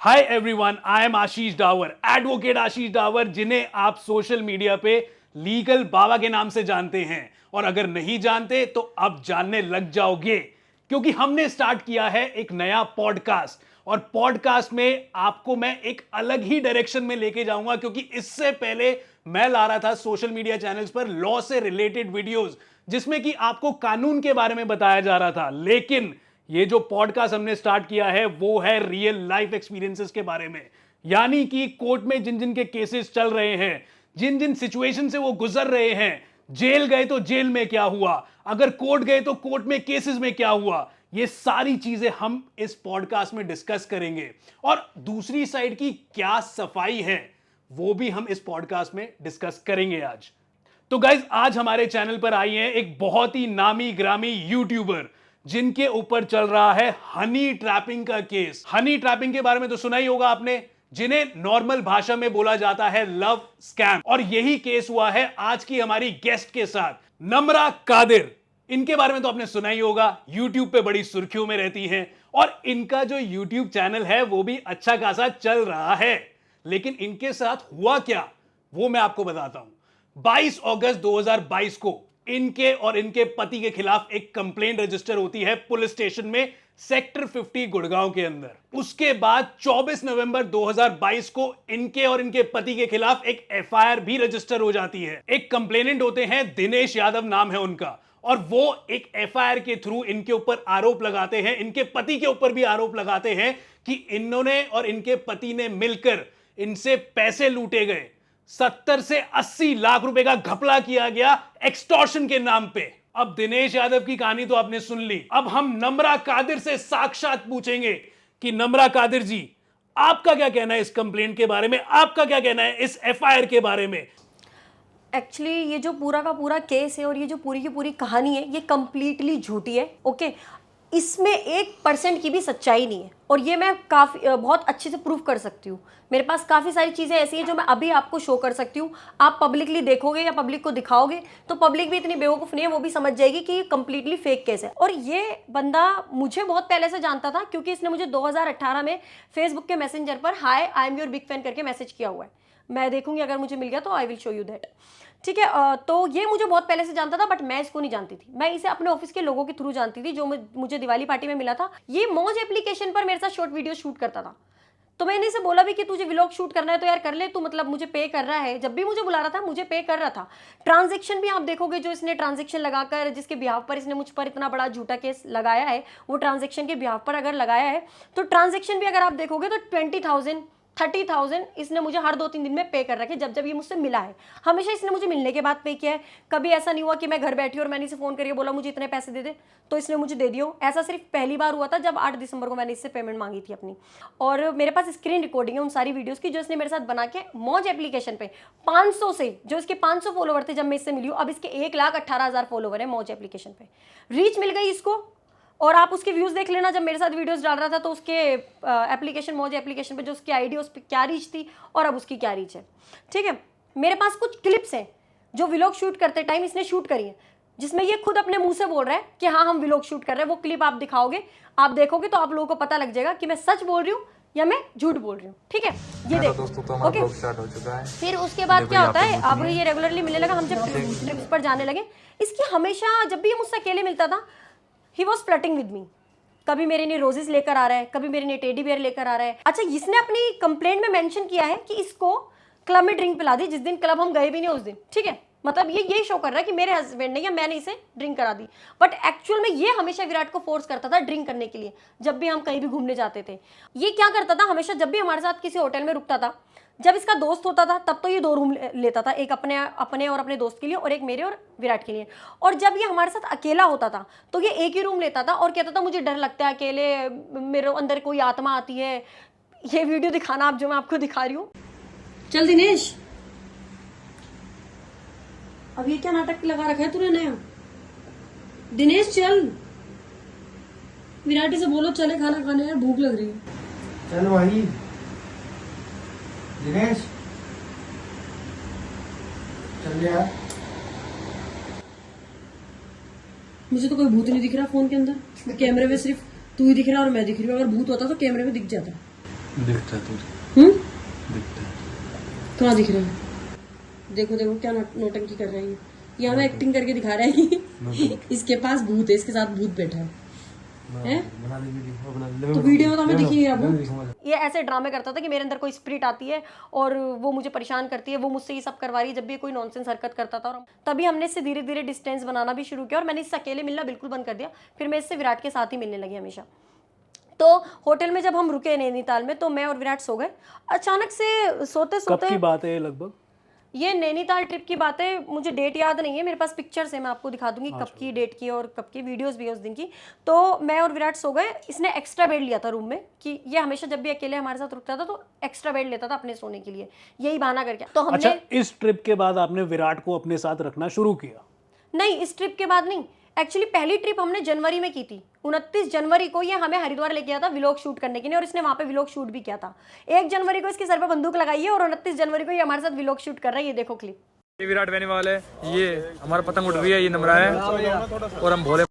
Hi everyone, I am Ashish Dawar, advocate Ashish Dawar, जिन्हें आप social media पे लीगल बाबा के नाम से जानते हैं। और अगर नहीं जानते तो अब जानने लग जाओगे, क्योंकि हमने स्टार्ट किया है एक नया पॉडकास्ट। और पॉडकास्ट में आपको मैं एक अलग ही डायरेक्शन में लेके जाऊंगा, क्योंकि इससे पहले मैं ला रहा था सोशल मीडिया चैनल्स पर लॉ से रिलेटेड वीडियोस, जिसमें कि आपको कानून के बारे में बताया जा रहा था। लेकिन ये जो पॉडकास्ट हमने स्टार्ट किया है वो है रियल लाइफ एक्सपीरियंसेस के बारे में। यानी कि कोर्ट में जिन जिन के केसेस चल रहे हैं, जिन जिन सिचुएशन से वो गुजर रहे हैं, जेल गए तो जेल में क्या हुआ, अगर कोर्ट गए तो कोर्ट में केसेस में क्या हुआ, ये सारी चीजें हम इस पॉडकास्ट में डिस्कस करेंगे। और दूसरी साइड की क्या सफाई है वो भी हम इस पॉडकास्ट में डिस्कस करेंगे आज। तो गाइज, आज हमारे चैनल पर आई है एक बहुत ही नामी ग्रामी यूट्यूबर, जिनके ऊपर चल रहा है हनी ट्रैपिंग का केस। हनी ट्रैपिंग के बारे में तो सुना ही होगा आपने, जिन्हें नॉर्मल भाषा में बोला जाता है लव स्कैम। और यही केस हुआ है आज की हमारी गेस्ट के साथ, नम्रा कादिर। इनके बारे में तो आपने सुना ही होगा, यूट्यूब पे बड़ी सुर्खियों में रहती हैं, और इनका जो यूट्यूब चैनल है वो भी अच्छा खासा चल रहा है। लेकिन इनके साथ हुआ क्या वो मैं आपको बताता हूं। 22 अगस्त 2022 को इनके और इनके पति के खिलाफ एक कंप्लेंट रजिस्टर होती है पुलिस स्टेशन में, सेक्टर 50 गुड़गांव के अंदर। उसके बाद 24 नवंबर 2022 को इनके और इनके पति के खिलाफ एक एफआईआर भी रजिस्टर हो जाती है। एक कंप्लेनेंट होते हैं, दिनेश यादव नाम है उनका, और वो एक एफआईआर के थ्रू इनके ऊपर आरोप लगाते हैं, इनके पति के ऊपर भी आरोप लगाते हैं कि इन्होंने और इनके पति ने मिलकर इनसे पैसे लूटे गए। 70 से 80 लाख रुपए का घपला किया गया एक्सटॉर्शन के नाम पे। अब दिनेश यादव की कहानी तो आपने सुन ली, अब हम नम्रा कादिर से साक्षात पूछेंगे कि नम्रा कादिर जी, आपका क्या कहना है इस कंप्लेंट के बारे में, आपका क्या कहना है इस एफआईआर के बारे में। एक्चुअली ये जो पूरा का पूरा केस है और ये जो पूरी की पूरी कहानी है, ये कंप्लीटली झूठी है। ओके, इसमें 1% की भी सच्चाई नहीं है, और ये मैं बहुत अच्छे से प्रूव कर सकती हूँ। मेरे पास काफ़ी सारी चीज़ें ऐसी हैं जो मैं अभी आपको शो कर सकती हूँ। आप पब्लिकली देखोगे या पब्लिक को दिखाओगे तो पब्लिक भी इतनी बेवकूफ़ नहीं है, वो भी समझ जाएगी कि ये कंप्लीटली फेक केस है। और ये बंदा मुझे बहुत पहले से जानता था, क्योंकि इसने मुझे 2018 में फेसबुक के मैसेंजर पर hi I am your big fan करके मैसेज किया हुआ है। मैं देखूंगी, अगर मुझे मिल गया तो I will show you that. ठीक है, तो ये मुझे बहुत पहले से जानता था, बट मैं इसको नहीं जानती थी। मैं इसे अपने ऑफिस के लोगों के थ्रू जानती थी, जो मुझे दिवाली पार्टी में मिला था। ये मौज एप्लीकेशन पर मेरे साथ शॉर्ट वीडियो शूट करता था। तो मैंने इसे बोला भी कि तुझे व्लॉग शूट करना है तो यार कर ले तू, मतलब मुझे पे कर रहा है। जब भी मुझे बुला रहा था मुझे पे कर रहा था। ट्रांजैक्शन भी आप देखोगे, जो इसने ट्रांजैक्शन लगाकर, जिसके बिहाफ पर इसने मुझ पर इतना बड़ा झूठा केस लगाया है, वो ट्रांजैक्शन के बिहाफ पर अगर लगाया है तो ट्रांजैक्शन भी अगर आप देखोगे तो 20,000 30,000 इसने मुझे हर 2-3 दिन में पे कर रखे, जब ये मुझसे मिला है। हमेशा इसने मुझे मिलने के बाद पे किया है। कभी ऐसा नहीं हुआ कि मैं घर बैठी और मैंने इसे फ़ोन करके बोला मुझे इतने पैसे दे दे तो इसने मुझे दे दियो। ऐसा सिर्फ पहली बार हुआ था जब 8 दिसंबर को मैंने इससे पेमेंट मांगी थी अपनी। और मेरे पास स्क्रीन रिकॉर्डिंग है उन सारी वीडियोज़ की जो इसने मेरे साथ बना के मौज एप्लीकेशन पर 500 से, जो इसके 500 फॉलोवर थे जब मैं इससे मिली हूँ, अब इसके 1,18,000 फॉलोवर है मौज एप्लीकेशन पर। रीच मिल गई इसको, और आप उसके व्यूज़ देख लेना। जब मेरे साथ वीडियोस डाल रहा था तो उसके एप्लीकेशन मौज एप्लीकेशन पे जो उसकी आईडी उस पर क्या रीच थी और अब उसकी क्या रीच है। ठीक है, मेरे पास कुछ क्लिप्स हैं जो व्लॉग शूट करते टाइम इसने शूट करी है, जिसमें ये खुद अपने मुंह से बोल रहा है कि हाँ हम व्लॉग शूट कर रहे हैं। वो क्लिप आप दिखाओगे, आप देखोगे तो आप लोगों को पता लग जाएगा कि मैं सच बोल रही हूँ या मैं झूठ बोल रही हूँ। ठीक है, ये देखो दोस्तों, तो हमारा व्लॉग स्टार्ट हो चुका है। फिर उसके बाद क्या होता है, अब ये रेगुलरली मिलने लगा, हम जब ट्रिप्स पर जाने लगे। इसकी हमेशा जब भी ये मुझसे अकेले मिलता था, he was flirting with me. कभी मेरे लिए रोजेस लेकर आ रहा है, कभी मेरे लिए टेडी बियर लेकर आ रहा है। अच्छा, इसने अपनी कंप्लेंट में मेंशन किया है कि इसको क्लब में ड्रिंक पिला दी, जिस दिन क्लब हम गए भी नहीं उस दिन। ठीक है, मतलब ये यही शो कर रहा है कि मेरे हस्बैंड ने या मैंने इसे ड्रिंक करा दी, बट एक्चुअल में ये हमेशा विराट को फोर्स करता था ड्रिंक करने के लिए। जब भी हम कहीं भी घूमने जाते थे, ये क्या करता था, हमेशा जब भी हमारे साथ किसी होटल में रुकता था, जब इसका दोस्त होता था तब तो ये 2 रूम लेता था, एक अपने और अपने दोस्त के लिए और एक मेरे और विराट के लिए। और जब ये हमारे साथ अकेला होता था तो ये एक ही रूम लेता था और कहता था मुझे डर लगता है अकेले, मेरे अंदर कोई आत्मा आती है। ये वीडियो दिखाना आप, जो मैं आपको दिखा रही हूँ। चल दिनेश, अब ये क्या नाटक लगा रखा है तूने नया। दिनेश चल, विराट से बोलो चले खाना खाने, यार भूख लग रही है। चल भाई दिनेश, चल यार। मुझे तो कोई भूत नहीं दिख रहा फोन के अंदर, कैमरे में सिर्फ तू ही दिख रहा और मैं दिख रही हूँ। अगर भूत होता तो कैमरे में दिख जाता। दिखता है तुझे, दिखता है। कहाँ दिख रहा है? देखो देखो क्या नौटंकी कर रहा है ये। यहाँ में एक्टिंग करके दिखा रहा है कि इसके पास भूत है, इसके साथ भूत बैठा है। बना ले वीडियो, बना ले। तो वीडियो में तो हमें दिख ही नहीं रहा भूत। ये ऐसे ड्रामे करता था कि मेरे अंदर कोई स्पिरिट आती है और वो मुझे परेशान करती है, वो मुझसे ये सब करवा रही है, जब भी कोई नॉनसेंस हरकत करता था। और तभी हमने इससे धीरे धीरे डिस्टेंस बनाना भी शुरू किया और मैंने इससे अकेले मिलना बिल्कुल बंद कर दिया। फिर मैं इससे विराट के साथ ही मिलने लगी हमेशा। तो होटल में जब हम रुके नैनीताल में, तो मैं और विराट सो गए। अचानक से सोते कब सोते, की बात है ये लगभग? ये नैनीताल ट्रिप की बात है, मुझे डेट याद नहीं है, मेरे पास पिक्चर्स है, मैं आपको दिखा दूंगी कब की डेट की और कब की, वीडियोस भी है उस दिन की। तो मैं और विराट सो गए। इसने एक्स्ट्रा बेड लिया था रूम में, कि ये हमेशा जब भी अकेले हमारे साथ रुकता था तो एक्स्ट्रा बेड लेता था अपने सोने के लिए, यही बहाना करके। तो हमने अच्छा, इस ट्रिप के बाद आपने विराट को अपने साथ रखना शुरू किया? नहीं, इस ट्रिप के बाद नहीं, एक्चुअली पहली ट्रिप हमने जनवरी में की थी। 29 जनवरी को ये हमें हरिद्वार लेके गया था व्लॉग शूट करने के लिए, और इसने वहां पे व्लॉग शूट भी किया था। 1 जनवरी को इसके सर पे बंदूक लगाई है और 29 जनवरी को ये हमारे साथ व्लॉग शूट कर रहा है। ये देखो क्लिप। ये विराट बेनीवाल है, ये हमारा पतंग उड़ रही है, ये नमरा है और हम भोले।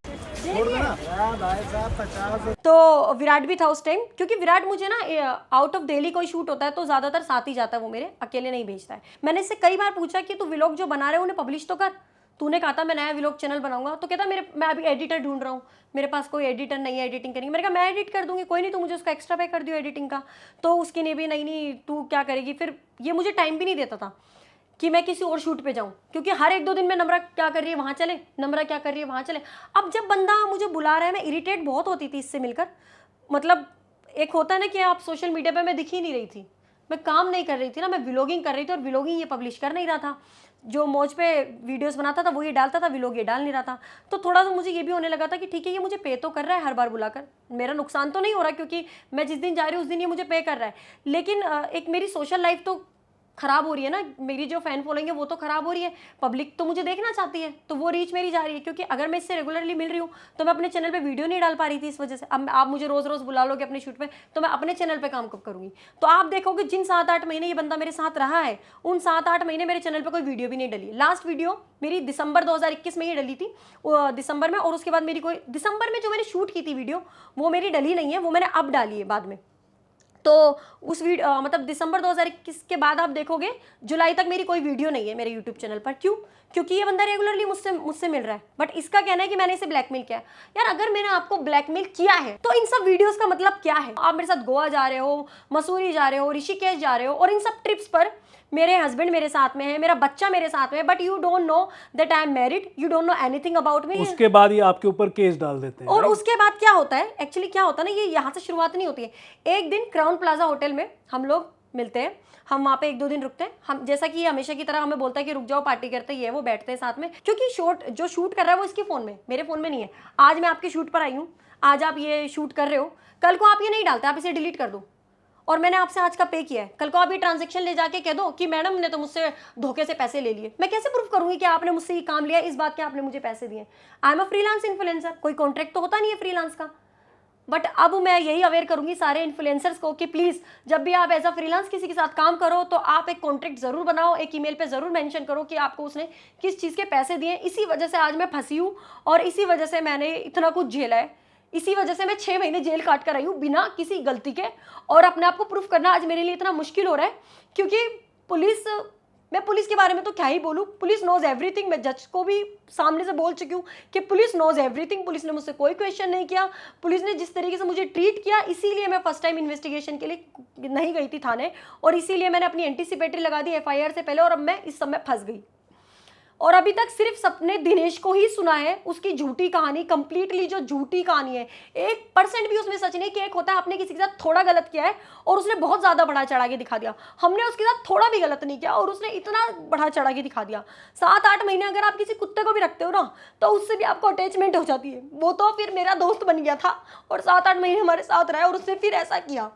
तो विराट भी था उस टाइम, क्योंकि विराट मुझे ना आउट ऑफ दिल्ली कोई शूट होता है तो ज्यादातर साथ ही जाता है, वो मेरे अकेले नहीं भेजता है। मैंने इससे कई बार पूछा कि तू व्लॉग जो बना रहे हो उन्हें पब्लिश तो कर, तूने कहा था मैं नया व्लॉग चैनल बनाऊंगा, तो कहता मैं अभी एडिटर ढूंढ रहा हूँ, मेरे पास कोई एडिटर नहीं है एडिटिंग करेंगे। मैंने कहा मैं एडिट कर दूंगी, कोई नहीं, तो मुझे उसका एक्स्ट्रा पे कर दियो एडिटिंग का। तो उसकी ने भी नहीं तू क्या करेगी। फिर ये मुझे टाइम भी नहीं देता था कि मैं किसी और शूट पे जाऊं, क्योंकि हर 1-2 दिन में नम्रा क्या कर रही है वहाँ चले, नम्रा क्या कर रही है वहाँ चले। अब जब बंदा मुझे बुला रहा है, मैं इरिटेट बहुत होती थी इससे मिलकर। मतलब एक होता है ना कि आप सोशल मीडिया पे मैं दिख ही नहीं रही थी, मैं काम नहीं कर रही थी ना, मैं व्लॉगिंग कर रही थी और व्लॉगिंग ये पब्लिश कर नहीं रहा था। जो मौज पे वीडियोस बनाता था वो ये डालता था, व्लॉग ये डाल नहीं रहा था। तो थोड़ा सा मुझे ये भी होने लगा था कि ठीक है, ये मुझे पे तो कर रहा है हर बार बुलाकर, मेरा नुकसान तो नहीं हो रहा, क्योंकि मैं जिस दिन जा रही हूँ उस दिन ये मुझे पे कर रहा है। लेकिन एक मेरी सोशल लाइफ तो खराब हो रही है ना, मेरी जो फैन फॉलोइंग है वो तो खराब हो रही है, पब्लिक तो मुझे देखना चाहती है, तो वो रीच मेरी जा रही है। क्योंकि अगर मैं इससे रेगुलरली मिल रही हूँ तो मैं अपने चैनल पे वीडियो नहीं डाल पा रही थी इस वजह से। अब आप मुझे रोज रोज बुला लोगे अपने शूट पे, तो मैं अपने चैनल पे काम कब करूंगी। तो आप देखोगे जिन 7-8 महीने ये बंदा मेरे साथ रहा है, उन 7-8 महीने मेरे चैनल पर कोई वीडियो भी नहीं डली। लास्ट वीडियो मेरी दिसंबर 2021 में ही डली थी, दिसंबर में, और उसके बाद मेरी कोई दिसंबर में जो मैंने शूट की थी वीडियो वो मेरी डली नहीं है, वो मैंने अब डाली है बाद में। तो उस मतलब दिसंबर 2021 के बाद आप देखोगे जुलाई तक मेरी कोई वीडियो नहीं है मेरे यूट्यूब चैनल पर। क्यों? क्योंकि ये बंदा रेगुलरली मुझसे मिल रहा है। बट इसका कहना है कि मैंने इसे ब्लैकमेल किया है। यार अगर मैंने आपको ब्लैकमेल किया है तो इन सब वीडियोस का मतलब क्या है? आप मेरे साथ गोवा जा रहे हो, मसूरी जा रहे हो, ऋषिकेश जा रहे हो, और इन सब ट्रिप्स पर मेरे हस्बैंड मेरे साथ में है, मेरा बच्चा मेरे साथ में है, but you don't know that I am married, you don't know anything about me. उसके बाद ये आपके ऊपर केस डाल देते हैं। और उसके बाद क्या होता है, एक्चुअली क्या होता है ना, ये यहाँ से शुरुआत नहीं होती है। एक दिन क्राउन प्लाजा होटल में हम लोग मिलते हैं, हम वहाँ पे 1-2 दिन रुकते हैं। हम जैसा कि हमेशा की तरह हमें बोलता है कि रुक जाओ पार्टी करते हैं, ये वो, बैठते हैं साथ में, क्योंकि जो शूट कर रहा है वो इसके फ़ोन में, मेरे फ़ोन में नहीं है। आज मैं आपके शूट पर आई हूँ, आज आप ये शूट कर रहे हो, कल को आप ये नहीं डालते, आप इसे डिलीट कर दो, और मैंने आपसे आज का पे किया है, कल को आप ये ट्रांजैक्शन ले जाके कह दो कि मैडम ने तो मुझसे धोखे से पैसे ले लिए। मैं कैसे प्रूफ करूंगी कि आपने मुझसे ये काम लिया इस बात के आपने मुझे पैसे दिए? I am a freelance influencer, कोई कॉन्ट्रैक्ट तो होता नहीं है फ्रीलांस का। बट अब मैं यही अवेयर करूंगी सारे इन्फ्लुएंसर्स को कि प्लीज़ जब भी आप एज अ फ्रीलांस किसी के साथ काम करो तो आप एक कॉन्ट्रैक्ट ज़रूर बनाओ, एक ईमेल पे ज़रूर मेंशन करो कि आपको उसने किस चीज़ के पैसे दिए। इसी वजह से आज मैं फंसी हूँ और इसी वजह से मैंने इतना कुछ झेला है, इसी वजह से मैं 6 महीने जेल काट कर आई हूँ बिना किसी गलती के। और अपने आप को प्रूफ करना आज मेरे लिए इतना मुश्किल हो रहा है, क्योंकि मैं पुलिस के बारे में तो क्या ही बोलूँ, पुलिस नोज एवरीथिंग। मैं जज को भी सामने से बोल चुकी हूँ कि पुलिस नोज एवरीथिंग, पुलिस ने मुझसे कोई क्वेश्चन नहीं किया। पुलिस ने जिस तरीके से मुझे ट्रीट किया, इसीलिए मैं फर्स्ट टाइम इन्वेस्टिगेशन के लिए नहीं गई थी थाने, और इसीलिए मैंने अपनी एंटीसिपेटरी लगा दी FIR से पहले, और अब मैं इस समय फंस गई। और अभी तक सिर्फ सपने दिनेश को ही सुना है, उसकी झूठी कहानी, कंप्लीटली जो झूठी कहानी है, 1% भी उसमें सच नहीं। कि एक होता है आपने किसी के साथ थोड़ा गलत किया है और उसने बहुत ज़्यादा बढ़ा चढ़ा के दिखा दिया, हमने उसके साथ थोड़ा भी गलत नहीं किया और उसने इतना बढ़ा चढ़ा के दिखा दिया। 7-8 महीने अगर आप किसी कुत्ते को भी रखते हो ना तो उससे भी आपको अटैचमेंट हो जाती है। वो तो फिर मेरा दोस्त बन गया था और 7-8 महीने हमारे साथ रहा और उसने फिर ऐसा किया।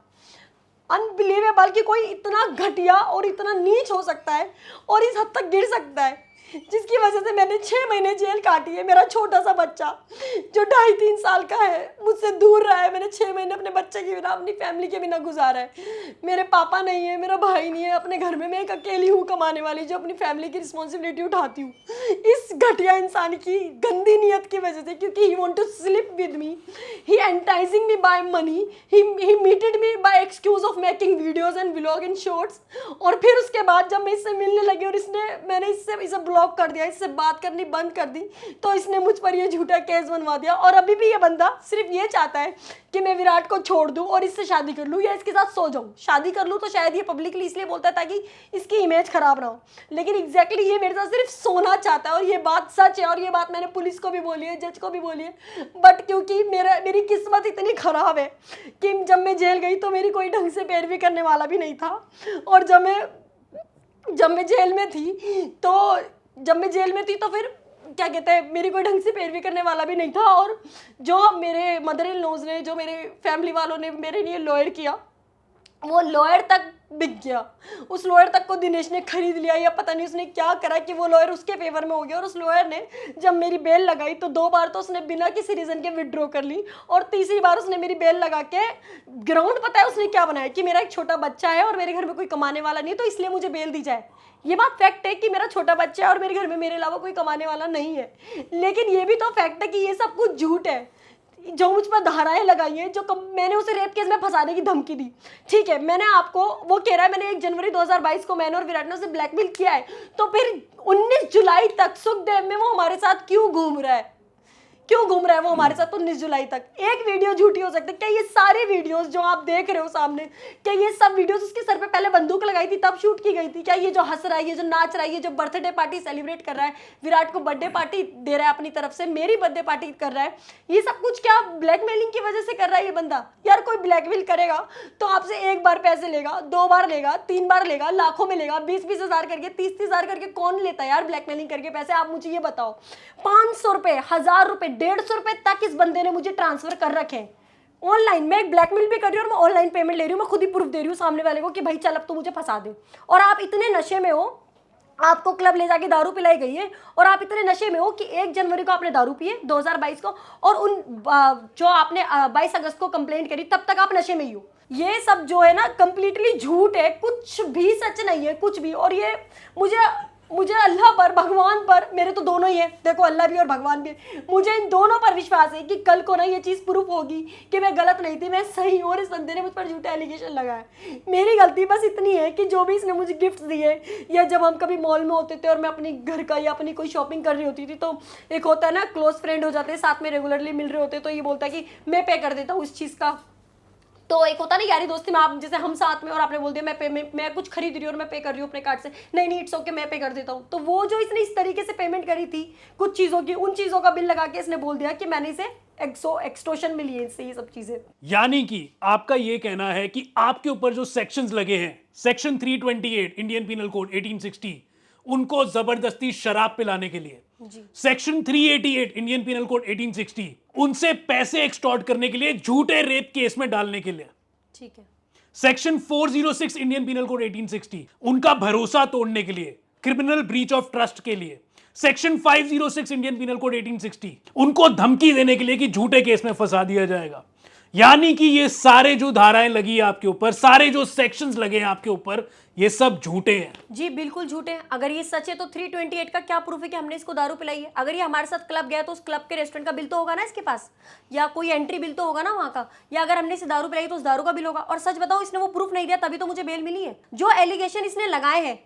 अनबिलीवेबल कि कोई इतना घटिया और इतना नीच हो सकता है और इस हद तक गिर सकता है। जिसकी वजह से मैंने 6 महीने जेल काटी है। मेरा छोटा सा बच्चा जो 2.5-3 साल का है मुझसे दूर रहा है। मैंने 6 महीने अपने बच्चे के बिना, अपनी फैमिली के बिना गुजारा है। मेरे पापा नहीं है, मेरा भाई नहीं है, अपने घर में मैं एक अकेली हूँ कमाने वाली, जो अपनी फैमिली की रिस्पॉन्सिबिलिटी उठाती हूँ इस घटिया इंसान की गंदी नीयत की वजह से, क्योंकि he want to sleep with me, he enticing me by money, he met me by excuse of making videos and vlog in shorts. और फिर उसके बाद जब मैं इससे मिलने लगी और मैंने इसे ब्लॉक कर दिया, इससे बात करनी बंद कर दी, तो इसने मुझ पर ये झूठा केस बनवा दिया। और अभी भी ये बंदा सिर्फ ये चाहता है कि मैं विराट को छोड़ दूं और इससे शादी कर लूं या इसके साथ सो जाऊं। शादी कर लूं तो शायद ये पब्लिकली इसलिए बोलता है ताकि इसकी इमेज खराब ना हो, लेकिन एग्जैक्टली ये मेरे साथ सिर्फ सोना चाहता है। और ये बात सच है और ये बात मैंने पुलिस को भी बोली है, जज को भी बोली है। बट क्योंकि मेरी किस्मत इतनी खराब है कि जब मैं जेल गई तो मेरी कोई ढंग से पैरवी करने वाला भी नहीं था। और जब मैं जेल में थी तो फिर क्या कहते हैं, मेरी कोई ढंग से पैरवी करने वाला भी नहीं था। और जो मेरे मदर इन लॉज ने, जो मेरे फैमिली वालों ने मेरे लिए लॉयर किया, वो लॉयर तक बिक गया। उस लॉयर तक को दिनेश ने खरीद लिया, या पता नहीं उसने क्या करा कि वो लॉयर उसके फेवर में हो गया। और उस लॉयर ने जब मेरी बेल लगाई तो 2 बार तो उसने बिना किसी रीज़न के विड्रॉ कर ली, और तीसरी बार उसने मेरी बेल लगा के ग्राउंड, पता है उसने क्या बनाया कि मेरा एक छोटा बच्चा है और मेरे घर में कोई कमाने वाला नहीं है, तो इसलिए मुझे बेल दी जाए। ये बात फैक्ट है कि मेरा छोटा बच्चा है और मेरे घर में मेरे अलावा कोई कमाने वाला नहीं है, लेकिन ये भी तो फैक्ट है कि ये सब कुछ झूठ है। जो मुझ पर धाराएं लगाई हैं, मैंने उसे रेप केस में फंसाने की धमकी दी, ठीक है, मैंने आपको, वो कह रहा है मैंने 1 जनवरी 2022 को मैंने और विराट ने उसे ब्लैकमेल किया है, तो फिर 19 जुलाई तक सुखदेव में वो हमारे साथ क्यों घूम रहा है वो हमारे साथ 19 जुलाई तक? एक वीडियो झूठी हो सकती है क्या? ये सारे वीडियोस जो आप देख रहे हो सामने, क्या ये सब वीडियोस उसके सर पे पहले बंदूक लगाई थी तब शूट की गई थी क्या? ये जो हंस रहा है, ये जो नाच रहा है, ये जो बर्थडे पार्टी सेलिब्रेट कर रहा है, विराट को बर्थडे पार्टी दे रहा है अपनी तरफ से, मेरी बर्थडे पार्टी कर रहा है, ये सब कुछ क्या ब्लैकमेलिंग की वजह से कर रहा है ये बंदा? यार कोई ब्लैकमेल करेगा तो आपसे 1 बार पैसे लेगा, 2 बार लेगा, 3 बार लेगा, लाखों में लेगा, 20-20 हज़ार करके, 30-30 हज़ार करके कौन लेता है यार ब्लैकमेलिंग करके पैसे? आप मुझे ये बताओ। 500 रुपए, 1000 रुपए, 150 रुपए तक इस बंदे ने मुझे ट्रांसफर कर रखे हैं ऑनलाइन। मैं एक ब्लैकमेल भी कर रही हूँ और मैं ऑनलाइन पेमेंट ले रही हूँ, मैं खुद ही प्रूफ दे रही हूँ सामने वाले को कि भाई चल अब तो मुझे फंसा दे। और आप इतने नशे में हो, आपको क्लब ले जाके दारू पिलाई गई है और आप इतने नशे में हो कि 1 जनवरी को आपने दारू पिए 2022 को, और उन जो आपने 22 अगस्त को कंप्लेंट करी तब तक आप नशे में ही हो। ये सब जो है ना कंप्लीटली झूठ है, कुछ भी सच नहीं है, कुछ भी। और ये मुझे अल्लाह पर, भगवान पर, मेरे तो दोनों ही है, देखो अल्लाह भी और भगवान भी, मुझे इन दोनों पर विश्वास है कि कल को ना ये चीज़ प्रूफ होगी कि मैं गलत नहीं थी, मैं सही हूँ और इस बंदे ने मुझ पर झूठा एलिगेशन लगाया। मेरी गलती बस इतनी है कि जो भी इसने मुझे गिफ्ट दिए, या जब हम कभी मॉल में होते थे और मैं अपनी घर का या अपनी कोई शॉपिंग कर रही होती थी, तो एक होता है ना क्लोज फ्रेंड हो जाते हैं, साथ में रेगुलरली मिल रहे होते, तो ये बोलता है कि मैं पे कर देता हूँ इस चीज़ का। तो एक होता ना यारी दोस्ती में, आप जैसे हम साथ में और आपने बोल दिया मैं कुछ खरीद रही हूँ और मैं पे कर रही हूँ अपने कार्ड से, नहीं इट्स ओके मैं पे कर देता हूँ। तो वो जो इसने इस तरीके से पेमेंट करी थी कुछ चीज़ों की, उन चीज़ों का बिल लगा के इसने बोल दिया कि मैंने इसे एक्सटॉर्शन मिली है इससे, ये सब चीज़ें। यानी कि आपका ये कहना है कि आपके ऊपर जो सेक्शंस लगे हैं, सेक्शन 328 इंडियन पीनल कोड 1860, उनको जबरदस्ती शराब पिलाने के लिए, सेक्शन 388 इंडियन पीनल कोड 1860 उनसे पैसे एक्सटॉर्ट करने के लिए, झूठे रेप केस में डालने के लिए, ठीक है, सेक्शन 406 इंडियन पीनल कोड 1860 उनका भरोसा तोड़ने के लिए, क्रिमिनल ब्रीच ऑफ ट्रस्ट के लिए, सेक्शन 506 इंडियन पीनल कोड 1860 उनको धमकी देने के लिए कि झूठे केस में फंसा दिया जाएगा। यानी कि ये सारे जो धाराएं लगी है आपके ऊपर, सारे जो सेक्शंस लगे हैं आपके ऊपर, ये सब झूठे हैं। जी बिल्कुल झूठे हैं। अगर ये सच है तो 328 का क्या प्रूफ है कि हमने इसको दारू पिलाई है? अगर ये हमारे साथ क्लब गया तो उस क्लब के रेस्टोरेंट का बिल तो होगा ना इसके पास, या कोई एंट्री बिल तो होगा ना वहाँ का, या अगर हमने इसे दारू पिलाई तो उस दारू का बिल होगा। और सच बताओ, इसने वो प्रूफ नहीं दिया तभी तो मुझे बेल मिली है। जो एलिगेशन इसने लगाए हैं,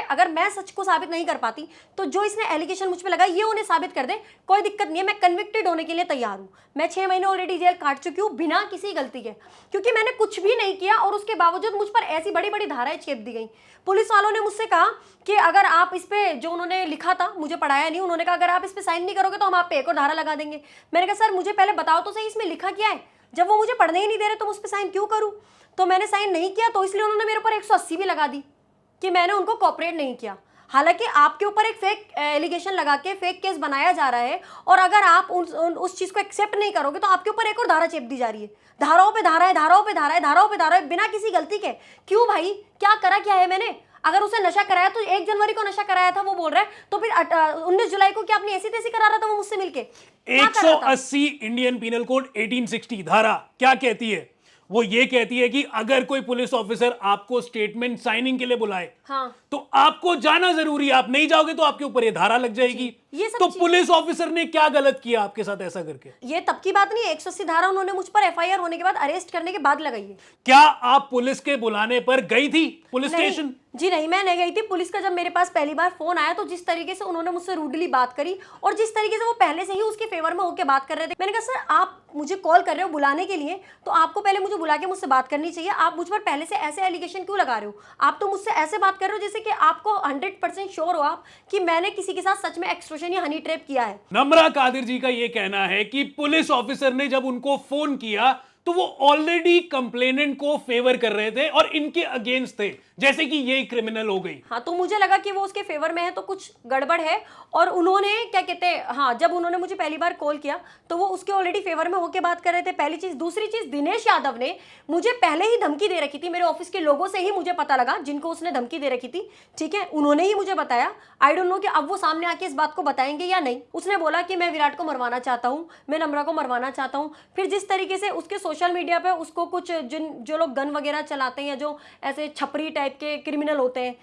अगर मैं सच को साबित नहीं कर पाती तो जो इसने एलिगेशन मुझ पर लगाया ये उन्हें साबित कर दे, कोई दिक्कत नहीं है, मैं कन्विक्टेड होने के लिए तैयार हूँ। मैं 6 महीने ऑलरेडी जेल काट चुकी हूँ बिना किसी गलती के, क्योंकि मैंने कुछ भी नहीं किया और उसके बावजूद मुझ पर ऐसी बड़ी बड़ी धाराएं चेप दी गई। पुलिस वालों ने मुझसे कहा कि अगर आप इस पे, जो उन्होंने लिखा था, मुझे पढ़ाया नहीं, उन्होंने कहा अगर आप इस पे साइन नहीं करोगे तो हम आप पे एक और धारा लगा देंगे। मैंने कहा सर मुझे पहले बताओ तो सही इसमें लिखा क्या है, जब वो मुझे पढ़ने ही नहीं दे रहे तो उस पर साइन क्यों करूँ? तो मैंने साइन नहीं किया, तो इसलिए उन्होंने मेरे ऊपर 180 भी लगा दी कि मैंने उनको कोऑपरेट नहीं किया। हालांकि आपके ऊपर एक फेक एलिगेशन लगा के फेक केस बनाया जा रहा है, और अगर आप उस चीज़ को एक्सेप्ट नहीं करोगे तो आपके ऊपर एक और धारा चेप दी जा रही है। धाराओं पे धाराएं, धाराओं पे धाराएं, धाराओं पे धाराएं, बिना किसी गलती के। क्यों भाई, क्या करा क्या है मैंने? अगर उसे नशा कराया तो 1 जनवरी को नशा कराया था वो बोल रहा है, तो फिर 19 जुलाई को क्या अपनी ऐसी तैसी करा रहा था वो मुझसे मिलके? क्या कर रहा था? 180 इंडियन पीनल कोड 1860 धारा क्या कहती है? वो ये कहती है कि अगर कोई पुलिस ऑफिसर आपको स्टेटमेंट साइनिंग के लिए बुलाए, हाँ। तो आपको जाना जरूरी है। आप नहीं जाओगे तो आपके ऊपर ये धारा लग जाएगी। ये सब तो पुलिस ऑफिसर ने क्या गलत किया आपके साथ ऐसा करके? ये तब की बात नहीं है, 180 धारा उन्होंने मुझ पर एफआईआर होने के बाद, अरेस्ट करने के बाद लगाई है। क्या आप पुलिस के बुलाने पर गई थी पुलिस नहीं, स्टेशन? जी नहीं, मैं नहीं गई थी। पुलिस का जब मेरे पास पहली बार फोन आया तो जिस तरीके से उन्होंने मुझसे रूडली बात करी और जिस तरीके से वो पहले से ही उसके फेवर में होकर बात कर रहे थे, मैंने कहा सर आप मुझे कॉल कर रहे हो बुलाने के लिए, तो आपको पहले मुझे बुला के मुझसे बात करनी चाहिए। आप मुझ पर पहले से ऐसे एलिगेशन क्यों लगा रहे हो? आप तो मुझसे ऐसे बात कर रहे हो जैसे कि आपको 100% श्योर हो आप कि मैंने किसी के साथ सच में एक्सटॉर्शन या हनी ट्रैप किया है। नम्रा कादिर जी का यह कहना है कि पुलिस ऑफिसर ने जब उनको फोन किया तो वो ऑलरेडी कंप्लेनेंट को फेवर कर रहे थे और इनके अगेंस्ट थे, जैसे कि ये क्रिमिनल हो गई। हाँ, तो मुझे लगा कि वो उसके फेवर में है तो कुछ गड़बड़ है। और उन्होंने क्या कहते हैं, हाँ, जब उन्होंने मुझे पहली बार कॉल किया तो वो उसके ऑलरेडी फेवर में होके बात कर रहे थे, पहली चीज। दूसरी चीज, दिनेश यादव ने मुझे पहले ही धमकी दे रखी थी। मेरे ऑफिस के लोगों से ही मुझे पता लगा जिनको उसने धमकी दे रखी थी, ठीक है, उन्होंने ही मुझे बताया। आई डोंट नो कि अब वो सामने आके इस बात को बताएंगे या नहीं। उसने बोला कि मैं विराट को मरवाना चाहता हूँ, मैं नम्रा को मरवाना चाहता हूँ। फिर जिस तरीके से उसके सोशल मीडिया पे उसको कुछ जो लोग गन वगैरह चलाते हैं या जो ऐसे छपरी टाइप के क्रिमिनल होते हैं,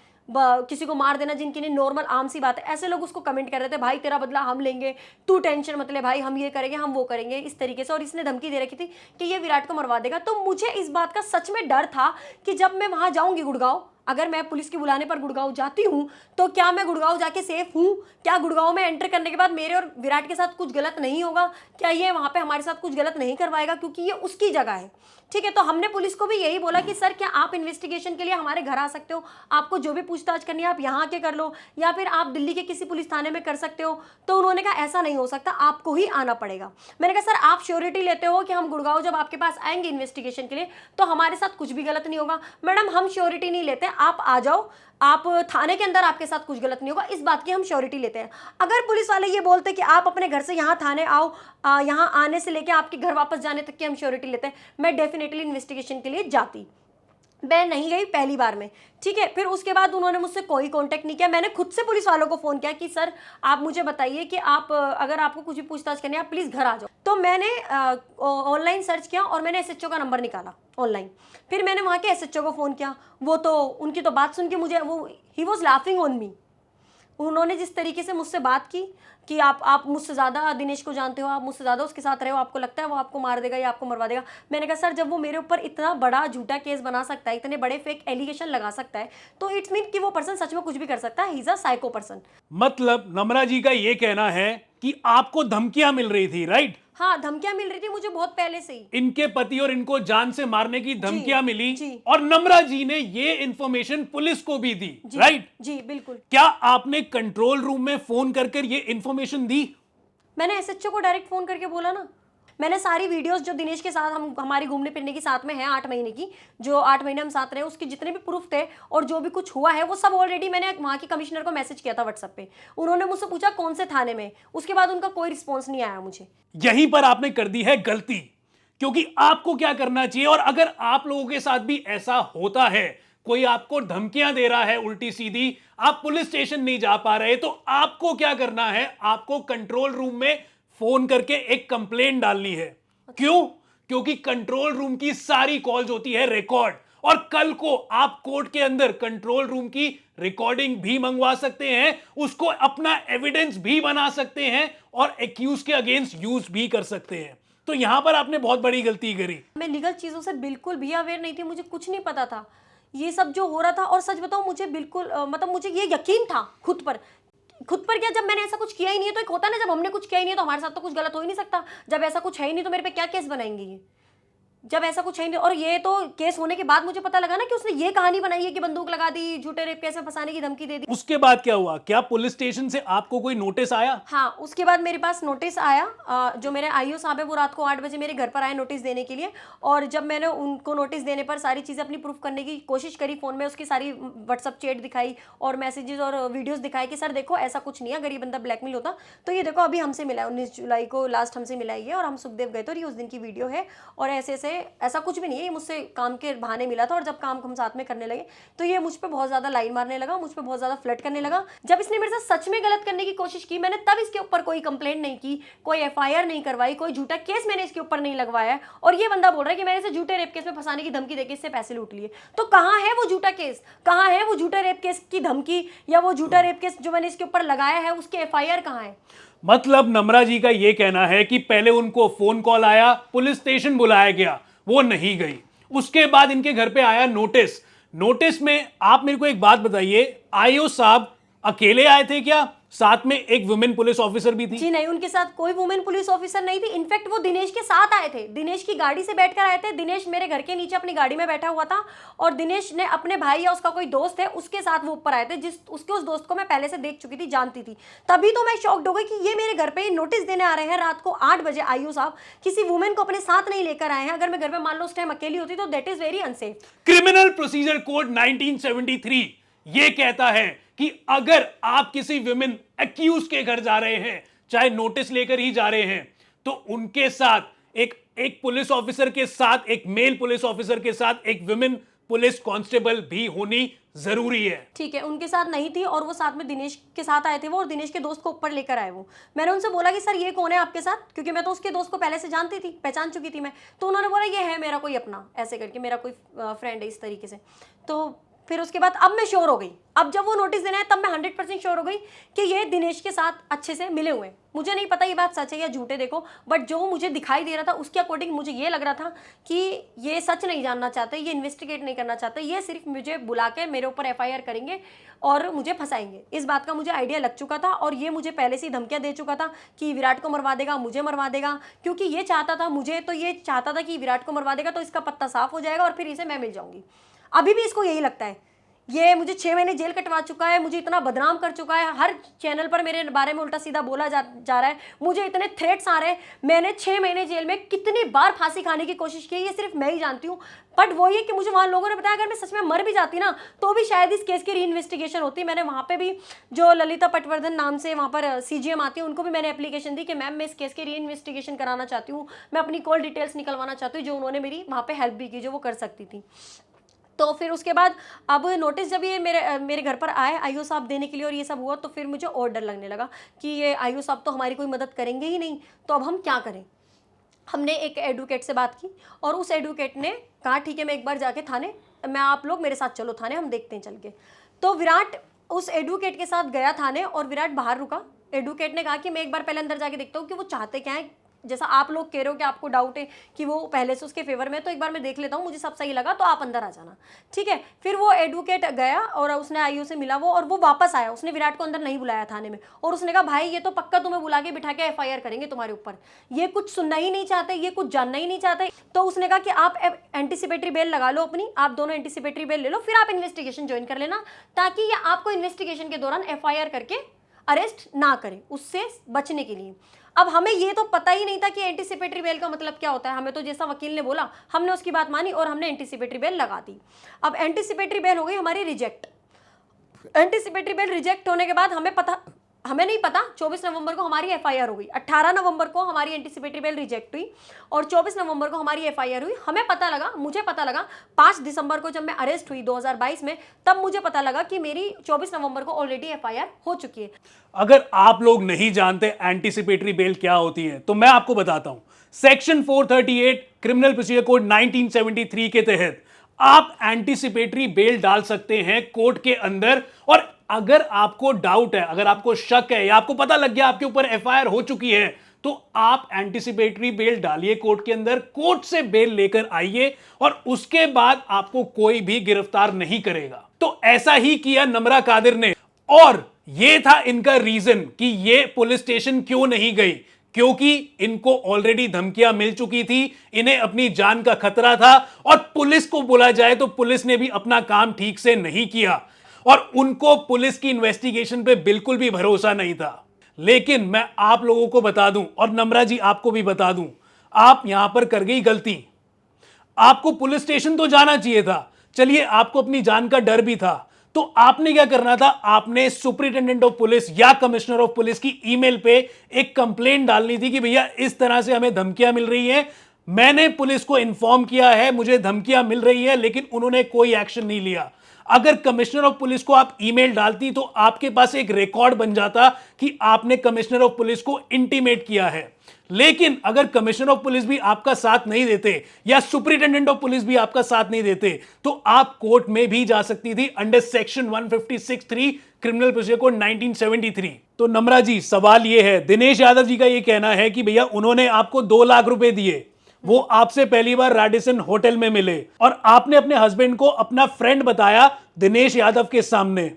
किसी को मार देना जिनकी नहीं, नॉर्मल आम सी बात है, ऐसे लोग उसको कमेंट कर रहे थे, भाई तेरा बदला हम लेंगे, तू टेंशन मत ले भाई, हम ये करेंगे, हम वो करेंगे, इस तरीके से। और इसने धमकी दे रखी थी कि ये विराट को मरवा देगा। तो मुझे इस बात का सच में डर था कि जब मैं वहां जाऊंगी गुड़गांव, अगर मैं पुलिस के बुलाने पर गुड़गांव जाती हूं तो क्या मैं गुड़गांव जाके सेफ हूं? क्या गुड़गांव में एंटर करने के बाद मेरे और विराट के साथ कुछ गलत नहीं होगा? क्या ये वहां पे हमारे साथ कुछ गलत नहीं करवाएगा? क्योंकि ये उसकी जगह है, ठीक है। तो हमने पुलिस को भी यही बोला कि सर क्या आप इन्वेस्टिगेशन के लिए हमारे घर आ सकते हो? आपको जो भी पूछताछ करनी है आप यहाँ आके कर लो, या फिर आप दिल्ली के किसी पुलिस थाने में कर सकते हो। तो उन्होंने कहा ऐसा नहीं हो सकता, आपको ही आना पड़ेगा। मैंने कहा सर आप श्योरिटी लेते हो कि हम गुड़गांव जब आपके पास आएंगे इन्वेस्टिगेशन के लिए तो हमारे साथ कुछ भी गलत नहीं होगा? मैडम हम श्योरिटी नहीं लेते, आप आ जाओ, आप थाने के अंदर आपके साथ कुछ गलत नहीं होगा, इस बात की हम श्योरिटी लेते हैं। अगर पुलिस वाले ये बोलते कि आप अपने घर से यहाँ थाने आओ, यहाँ आने से लेके आपके घर वापस जाने तक की हम श्योरिटी लेते हैं, मैं डेफिनेटली इन्वेस्टिगेशन के लिए जाती। मैं नहीं गई पहली बार में, ठीक है। फिर उसके बाद उन्होंने मुझसे कोई कांटेक्ट नहीं किया। मैंने खुद से पुलिस वालों को फ़ोन किया कि सर आप मुझे बताइए कि आप अगर आपको कुछ भी पूछताछ करनी है आप प्लीज़ घर आ जाओ। तो मैंने ऑनलाइन सर्च किया और मैंने एसएचओ का नंबर निकाला ऑनलाइन। फिर मैंने वहाँ के एसएचओ को फ़ोन किया, वो तो उनकी तो बात सुन के मुझे he was laughing on me. उन्होंने जिस तरीके से मुझसे बात की कि आप मुझसे ज़्यादा दिनेश को जानते हो, आप मुझसे ज़्यादा उसके साथ रहे हो, आपको लगता है वो आपको मार देगा या आपको मरवा देगा। मैंने कहा सर जब वो मेरे ऊपर इतना बड़ा झूठा केस बना सकता है, इतने बड़े फेक एलिगेशन लगा सकता है, तो इट्स मीन कि वो पर्सन सच में कुछ भी कर सकता है। He is a psycho person. मतलब नम्रा जी का ये कहना है कि आपको धमकियां मिल रही थी, राइट? हाँ, धमकियां मिल रही थी मुझे बहुत पहले से ही। इनके पति और इनको जान से मारने की धमकियां मिली जी। और नम्रा जी ने ये इंफॉर्मेशन पुलिस को भी दी, राइट? जी बिल्कुल। क्या आपने कंट्रोल रूम में फोन कर ये इंफॉर्मेशन दी? मैंने एसएचओ को डायरेक्ट फोन करके बोला ना। मैंने सारी वीडियोस जो दिनेश के साथ हमारी घूमने फिरने की साथ में है 8 महीने की, जो 8 महीने हम साथ रहे, उसके जितने भी प्रूफ थे और जो भी कुछ हुआ है वो सब ऑलरेडी मैंने वहाँ के कमिश्नर को मैसेज किया था व्हाट्सएप पे। उन्होंने मुझसे पूछा कौन से थाने में, उसके बाद उनका कोई रिस्पॉन्स नहीं आया मुझे। यहीं पर आपने कर दी है गलती, क्योंकि आपको क्या करना चाहिए, और अगर आप लोगों के साथ भी ऐसा होता है, कोई आपको धमकियां दे रहा है उल्टी सीधी, आप पुलिस स्टेशन नहीं जा पा रहे, तो आपको क्या करना है, आपको कंट्रोल रूम में फोन करके एक कंप्लेंट डालनी है। क्यों? क्योंकि कंट्रोल रूम की सारी कॉल्स होती है रिकॉर्ड, और कल को आप कोर्ट के अंदर कंट्रोल रूम की रिकॉर्डिंग भी मंगवा सकते हैं, उसको अपना एविडेंस भी बना सकते हैं और एक्यूज के अगेंस्ट यूज भी कर सकते हैं। तो यहां पर आपने बहुत बड़ी गलती करी। मैं लीगल चीज़ों से बिल्कुल भी अवेयर नहीं थी, मुझे कुछ नहीं पता था ये सब जो हो रहा था। और सच बताऊं मुझे बिल्कुल मतलब मुझे ये यकीन था खुद पर क्या, जब मैंने ऐसा कुछ किया ही नहीं है, तो एक होता है ना जब हमने कुछ किया ही नहीं है तो हमारे साथ तो कुछ गलत हो ही नहीं सकता। जब ऐसा कुछ है ही नहीं तो मेरे पे क्या केस बनाएंगे ये, जब ऐसा कुछ है ही नहीं। और ये तो केस होने के बाद मुझे पता लगा ना कि उसने ये कहानी बनाई है कि बंदूक लगा दी, झूठे रेप केस में फंसाने की धमकी दे दी। उसके बाद क्या हुआ? क्या पुलिस स्टेशन से आपको कोई नोटिस आया? हाँ, उसके बाद मेरे पास नोटिस आया। जो मेरे आईओ साहब है वो रात को 8 बजे मेरे घर पर आए नोटिस देने के लिए। और जब मैंने उनको नोटिस देने पर सारी चीज़ें अपनी प्रूफ करने की कोशिश करी, फ़ोन में उसकी सारी व्हाट्सअप चैट दिखाई और मैसेजेस और वीडियोज़ दिखाई कि सर देखो ऐसा कुछ नहीं है, अगर ये बंदा ब्लैकमेल होता तो ये देखो अभी हमसे मिला है, 19 जुलाई को लास्ट हमसे मिला है ये, और हम सुखदेव गए थे और ये उस दिन की वीडियो है, और ऐसे ऐसे से ऐसा कुछ भी नहीं है, ये मुझसे काम के बहाने मिला था और जब काम हम साथ में करने लगे तो ये मुझ पे बहुत ज़्यादा लाइन मारने लगा, मुझ पे बहुत ज़्यादा फ्लर्ट करने लगा। जब इसने मेरे साथ सच में गलत करने की कोशिश की, मैंने तब इसके ऊपर कोई कंप्लेंट नहीं की, कोई FIR नहीं करवाई, कोई झूठा केस मैंने इसके ऊपर नहीं लगवाया है। और ये बंदा बोल रहा है कि मैंने इसे झूठे रेप केस में फंसाने की धमकी देके इससे पैसे लूट लिए। तो कहाँ है वो झूठा केस, कहाँ है वो झूठा रेप केस की धमकी या वो झूठा रेप केस जो मैंने इसके ऊपर लगाया है उसके FIR कहाँ है? मतलब नम्रा जी का यह कहना है कि पहले उनको फोन कॉल आया, पुलिस स्टेशन बुलाया गया, वो नहीं गई, उसके बाद इनके घर पे आया नोटिस। नोटिस में आप मेरे को एक बात बताइए, आईओ साहब अकेले आए थे क्या, साथ में एक वुमेन पुलिस ऑफिसर भी थी? जी नहीं, उनके साथ कोई वुमेन पुलिस ऑफिसर नहीं थी। इनफैक्ट वो दिनेश के साथ आए थे, दिनेश की गाड़ी से बैठकर आए थे। दिनेश मेरे घर के नीचे अपनी गाड़ी में बैठा हुआ था और दिनेश ने अपने भाई या उसका कोई दोस्त है उसके साथ वो ऊपर आए थे, उस दोस्त को मैं पहले से देख चुकी थी, जानती थी। तभी तो मैं शॉक्ड हो गई कि ये मेरे घर पे नोटिस देने आ रहे हैं रात को 8 बजे। आईओ साहब किसी वुमेन को अपने साथ नहीं लेकर आए हैं। अगर मैं घर में मान लो उस टाइम अकेली होती तो that is very unsafe. Criminal procedure code 1973 ये कहता है कि अगर आप किसी विमेन एक्यूज के घर जा रहे हैं, चाहे नोटिस लेकर ही जा रहे हैं, तो उनके साथ एक पुलिस ऑफिसर के साथ, एक मेल पुलिस ऑफिसर के साथ एक विमेन पुलिस कांस्टेबल भी होनी जरूरी है। ठीक है, उनके साथ नहीं थी और वो साथ में दिनेश के साथ आए थे वो, और दिनेश के दोस्त को ऊपर लेकर आए वो। मैंने उनसे बोला कि सर ये कौन है आपके साथ, क्योंकि मैं तो उसके दोस्त को पहले से जानती थी, पहचान चुकी थी मैं। तो उन्होंने बोला ये है मेरा कोई अपना, ऐसे करके मेरा कोई फ्रेंड है, इस तरीके से। तो फिर उसके बाद अब मैं श्योर हो गई, अब जब वो नोटिस देना है तब मैं 100% श्योर हो गई कि ये दिनेश के साथ अच्छे से मिले हुए हैं। मुझे नहीं पता ये बात सच है या झूठे, देखो, बट जो मुझे दिखाई दे रहा था उसके अकॉर्डिंग मुझे ये लग रहा था कि ये सच नहीं जानना चाहते, ये इन्वेस्टिगेट नहीं करना चाहते, ये सिर्फ मुझे बुला के मेरे ऊपर FIR करेंगे और मुझे फंसाएंगे। इस बात का मुझे आइडिया लग चुका था और ये मुझे पहले से ही धमकियां दे चुका था कि विराट को मरवा देगा, मुझे मरवा देगा, क्योंकि ये चाहता था, मुझे तो ये चाहता था कि विराट को मरवा देगा तो इसका पत्ता साफ हो जाएगा और फिर इसे मैं मिल जाऊंगी। अभी भी इसको यही लगता है। ये मुझे 6 महीने जेल कटवा चुका है, मुझे इतना बदनाम कर चुका है, हर चैनल पर मेरे बारे में उल्टा सीधा बोला जा रहा है, मुझे इतने थ्रेट्स आ रहे हैं। मैंने 6 महीने जेल में कितनी बार फांसी खाने की कोशिश की ये सिर्फ मैं ही जानती हूँ। बट वो ये कि मुझे वहाँ लोगों ने बताया अगर मैं सच में मर भी जाती ना तो भी शायद इस केस की री इन्वेस्टिगेशन होती। मैंने वहाँ पे भी जो ललिता पटवर्धन नाम से वहाँ पर CGM आती है, उनको भी मैंने एप्लीकेशन दी कि मैम मैं इस केस की री इन्वेस्टिगेशन कराना चाहती हूँ, मैं अपनी कॉल डिटेल्स निकलवाना चाहती हूँ, जो उन्होंने मेरी वहाँ पर हेल्प भी की जो वो कर सकती थी। तो फिर उसके बाद अब नोटिस जब ये मेरे घर पर आए आईओ साहब देने के लिए और ये सब हुआ, तो फिर मुझे और डर लगने लगा कि ये आईओ साहब तो हमारी कोई मदद करेंगे ही नहीं, तो अब हम क्या करें। हमने एक एडवोकेट से बात की और उस एडवोकेट ने कहा ठीक है मैं एक बार जाके थाने, मैं आप लोग मेरे साथ चलो थाने, हम देखते हैं चल के। तो विराट उस एडवोकेट के साथ गया थाने और विराट बाहर रुका। एडवोकेट ने कहा कि मैं एक बार पहले अंदर जाके देखता हूँ कि वो चाहते क्या है, जैसा आप लोग कह रहे हो कि आपको डाउट है कि वो पहले से उसके फेवर में, तो एक बार मैं देख लेता हूँ, मुझे सब सही लगा तो आप अंदर आ जाना, ठीक है। फिर वो एडवोकेट गया और उसने आईओ से मिला वो, और वो वापस आया, उसने विराट को अंदर नहीं बुलाया थाने में, और उसने कहा भाई ये तो पक्का तुम्हें बुला के बिठा के FIR करेंगे तुम्हारे ऊपर, ये कुछ सुनना ही नहीं चाहते, ये कुछ जानना ही नहीं चाहते। तो उसने कहा कि आप एंटीसिपेटरी बेल लगा लो अपनी, आप दोनों एंटीसिपेटरी बेल ले लो, फिर आप इन्वेस्टिगेशन ज्वाइन कर लेना, ताकि ये आपको इन्वेस्टिगेशन के दौरान FIR करके अरेस्ट ना करे, उससे बचने के लिए। अब हमें ये तो पता ही नहीं था कि एंटीसिपेटरी बेल का मतलब क्या होता है, हमें तो जैसा वकील ने बोला हमने उसकी बात मानी और हमने एंटीसिपेटरी बेल लगा दी। अब एंटीसिपेटरी बेल हो गई हमारी रिजेक्ट। एंटीसिपेटरी बेल रिजेक्ट होने के बाद हमें नहीं पता 24 नवंबर को हमारी FIR हो गई, 18 नवंबर को हमारी एंटीसिपेटरी बेल रिजेक्ट हुई और 24 नवंबर को हमारी FIR हुई। मुझे पता लगा 5 दिसंबर को जब मैं अरेस्ट हुई 2022 में, तब मुझे पता लगा कि मेरी 24 नवंबर को ऑलरेडी FIR हो चुकी है। अगर आप लोग नहीं जानते एंटीसिपेटरी बेल क्या होती है तो मैं आपको बताता हूं। सेक्शन 438 क्रिमिनल प्रोसीजर कोड 1973 के तहत आप एंटीसिपेटरी बेल डाल सकते हैं कोर्ट के अंदर, और अगर आपको डाउट है, अगर आपको शक है या आपको पता लग गया आपके ऊपर FIR हो चुकी है, तो आप एंटीसिपेटरी बेल डालिए कोर्ट के अंदर, कोर्ट से बेल लेकर आइए और उसके बाद आपको कोई भी गिरफ्तार नहीं करेगा। तो ऐसा ही किया नम्रा कादिर ने, और यह था इनका रीजन कि ये पुलिस स्टेशन क्यों नहीं गई, क्योंकि इनको ऑलरेडी धमकियां मिल चुकी थी, इन्हें अपनी जान का खतरा था, और पुलिस को बोला जाए तो पुलिस ने भी अपना काम ठीक से नहीं किया और उनको पुलिस की इन्वेस्टिगेशन पे बिल्कुल भी भरोसा नहीं था। लेकिन मैं आप लोगों को बता दूं और नम्रा जी आपको भी बता दूं, आप यहां पर कर गई गलती। आपको पुलिस स्टेशन तो जाना चाहिए था, चलिए आपको अपनी जान का डर भी था, तो आपने क्या करना था, आपने सुपरिटेंडेंट ऑफ पुलिस या कमिश्नर ऑफ पुलिस की ईमेल पे एक कंप्लेंट डालनी थी कि भैया इस तरह से हमें धमकियां मिल रही हैं, मैंने पुलिस को इन्फॉर्म किया है, मुझे धमकियां मिल रही है, लेकिन उन्होंने कोई एक्शन नहीं लिया। अगर कमिश्नर ऑफ पुलिस को आप ईमेल डालती तो आपके पास एक रिकॉर्ड बन जाता कि आपने कमिश्नर ऑफ पुलिस को इंटीमेट किया है। लेकिन अगर कमिश्नर ऑफ पुलिस भी आपका साथ नहीं देते या सुपरिटेंडेंट ऑफ पुलिस भी आपका साथ नहीं देते तो आप कोर्ट में भी जा सकती थी under section 156(3) criminal procedure code 1973। तो नम्रा जी, सवाल यह है, दिनेश यादव जी का यह कहना है कि भैया उन्होंने आपको 2 लाख रुपए दिए, वो आपसे पहली बार रेडिसन होटल में मिले और आपने अपने हस्बैंड को अपना फ्रेंड बताया दिनेश यादव के सामने।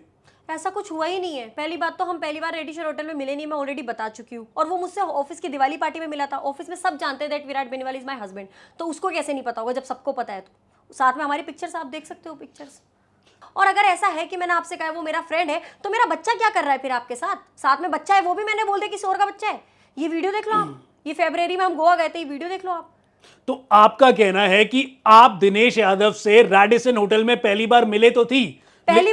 ऐसा कुछ हुआ ही नहीं है। पहली बात तो हम पहली बार रेडिशन होटल में मिले नहीं, मैं ऑलरेडी बता चुकी हूँ। और वो मुझसे ऑफिस की दिवाली पार्टी में मिला था। ऑफिस में सब जानते हैं that Virat Beniwal is my husband, तो उसको कैसे नहीं पता होगा जब सबको पता है। तो साथ में हमारी पिक्चर्स आप देख सकते हो, पिक्चर्स। और अगर ऐसा है कि मैंने आपसे कहा वो मेरा फ्रेंड है, तो मेरा बच्चा क्या कर रहा है फिर आपके साथ? साथ में बच्चा है, वो भी मैंने बोल दिया किसी और का बच्चा है। ये वीडियो देख लो आप, ये फरवरी में हम गोवा गए थे, ये वीडियो देख लो आप। तो आपका कहना है कि आप दिनेश यादव से रेडिसन होटल में पहली बार मिले तो थी? पहली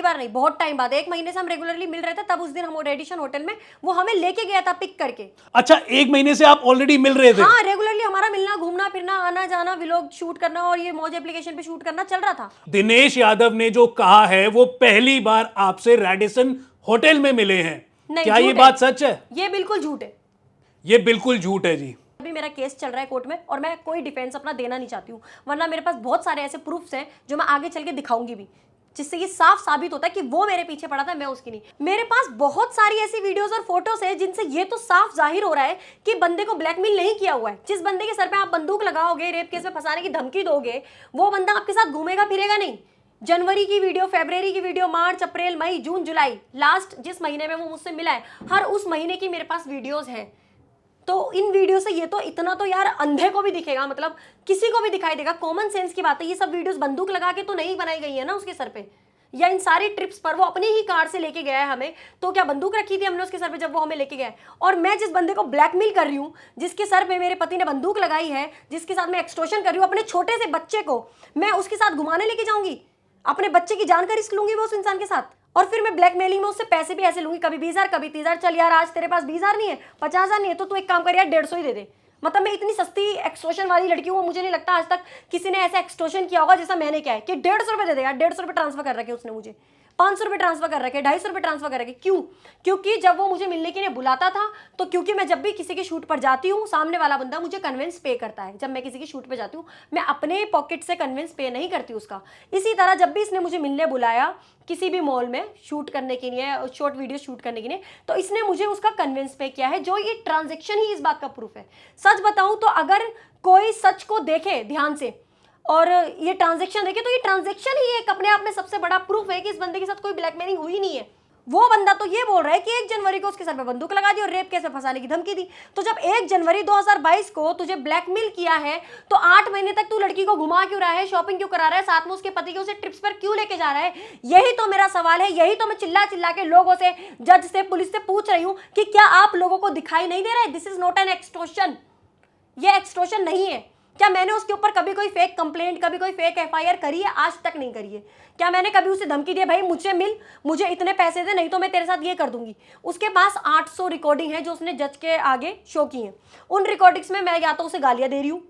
बार नहीं, बहुत टाइम बाद, 1 महीने से हम रेगुलरली मिल रहे थे। तब उस दिन हम रेडिशन होटल में, वो हमें लेके गया था पिक करके। अच्छा, 1 महीने से आप ऑलरेडी मिल रहे थे? हाँ, रेगुलरली हमारा मिलना, घूमना फिरना, आना जाना, व्लॉग शूट करना और ये मौज एप्लीकेशन पे शूट करना चल रहा था। दिनेश यादव ने जो कहा है वो पहली बार आपसे रेडिसन होटल में मिले हैं, क्या ये बात सच है? ये बिल्कुल झूठ है। ये बिल्कुल झूठ है जी। अभी मेरा केस चल रहा है कोर्ट में और मैं कोई डिफेंस अपना देना नहीं चाहती हूँ, वरना मेरे पास बहुत सारे ऐसे प्रूफ्स हैं जो मैं आगे चल के दिखाऊंगी भी, जिससे ये साफ साबित होता है कि वो मेरे पीछे पड़ा था, मैं उसकी नहीं। मेरे पास बहुत सारी ऐसी वीडियोस और फोटोज हैं जिनसे ये तो साफ जाहिर हो रहा है कि बंदे को ब्लैकमेल नहीं किया हुआ है। जिस बंदे के सर पे आप बंदूक लगाओगे, रेप केस में फंसाने की धमकी दोगे, वो बंदा आपके साथ घूमेगा फिरेगा नहीं। जनवरी की वीडियो, फरवरी की वीडियो, मार्च, अप्रैल, मई, जून, जुलाई, लास्ट जिस महीने में वो मुझसे मिला है, हर उस महीने की मेरे पास वीडियोज हैं। तो इन वीडियो से ये तो इतना तो यार अंधे को भी दिखेगा, मतलब किसी को भी दिखाई देगा। कॉमन सेंस की बात है। ये सब वीडियोस बंदूक लगा के तो नहीं बनाई गई है ना उसके सर पे, या इन सारी ट्रिप्स पर वो अपनी ही कार से लेके गया है हमें। तो क्या बंदूक रखी थी हमने उसके सर पे जब वो हमें लेके गया है? और मैं जिस बंदे को ब्लैकमेल कर रही हूँ, जिसके सर पे मेरे पति ने बंदूक लगाई है, जिसके साथ मैं एक्सटॉर्शन कर रही हूँ, अपने छोटे से बच्चे को मैं उसके साथ घुमाने लेके जाऊंगी, अपने बच्चे की जान का रिस्क लूंगी मैं उस इंसान के साथ। और फिर मैं ब्लैकमेलिंग में उससे पैसे भी ऐसे लूंगी, कभी 20,000 कभी 30,000। चल यार, आज तेरे पास 20,000 नहीं है, 50,000 नहीं है, तो तू एक काम कर यार, 150 ही दे दे। मतलब मैं इतनी सस्ती एक्सटॉर्शन वाली लड़की हूँ, मुझे नहीं लगता आज तक किसी ने ऐसा एक्सटॉर्शन किया होगा जैसा मैंने किया है कि 150 रुपये दे दे यार। 150 रुपये ट्रांसफर कर रखे उसने मुझे, 500 रुपये ट्रांसफर कर रखे, 250 रुपये ट्रांसफर कर रखे। क्यों? क्योंकि जब वो मुझे मिलने के लिए बुलाता था, तो क्योंकि मैं जब भी किसी के शूट पर जाती हूँ, सामने वाला बंदा मुझे कन्विंस पे करता है। जब मैं किसी की शूट पे जाती हूँ, मैं अपने पॉकेट से कन्विंस पे नहीं करती उसका। इसी तरह जब भी इसने मुझे मिलने बुलाया किसी भी मॉल में शूट करने के लिए, शॉर्ट वीडियो शूट करने के लिए, तो इसने मुझे उसका कन्विंस पे किया है, जो ये ट्रांजेक्शन ही इस बात का प्रूफ है। सच बताऊं तो अगर कोई सच को देखे ध्यान से और ये ट्रांजैक्शन देखे, तो ये ट्रांजैक्शन ही एक अपने आप में सबसे बड़ा प्रूफ है कि इस बंदे के साथ कोई ब्लैकमेलिंग हुई नहीं है। वो बंदा तो ये बोल रहा है कि 1 जनवरी को उसके सर पे बंदूक लगा दी और रेप केस में फंसाने की धमकी दी। तो जब 1 जनवरी 2022 को तुझे ब्लैकमेल किया है, तो 8 महीने तक तू लड़की को घुमा क्यों रहा है, शॉपिंग क्यों करा रहा है, साथ में उसके पति को उसे ट्रिप्स पर क्यों लेके जा रहा है? यही तो मेरा सवाल है। यही तो मैं चिल्ला चिल्ला के लोगों से, जज से, पुलिस से पूछ रही हूँ कि क्या आप लोगों को दिखाई नहीं दे रहा है? This is not an extortion. ये एक्सटॉर्शन नहीं है। क्या मैंने उसके ऊपर कभी कोई फेक कंप्लेंट, कभी कोई फेक FIR करी है? आज तक नहीं करी है। क्या मैंने कभी उसे धमकी दी है, भाई मुझसे मिल, मुझे इतने पैसे दे, नहीं तो मैं तेरे साथ ये कर दूंगी? उसके पास 800 रिकॉर्डिंग है जो उसने जज के आगे शो की हैं। उन रिकॉर्डिंग्स में मैं या तो उसे गालियां दे रही हूँ,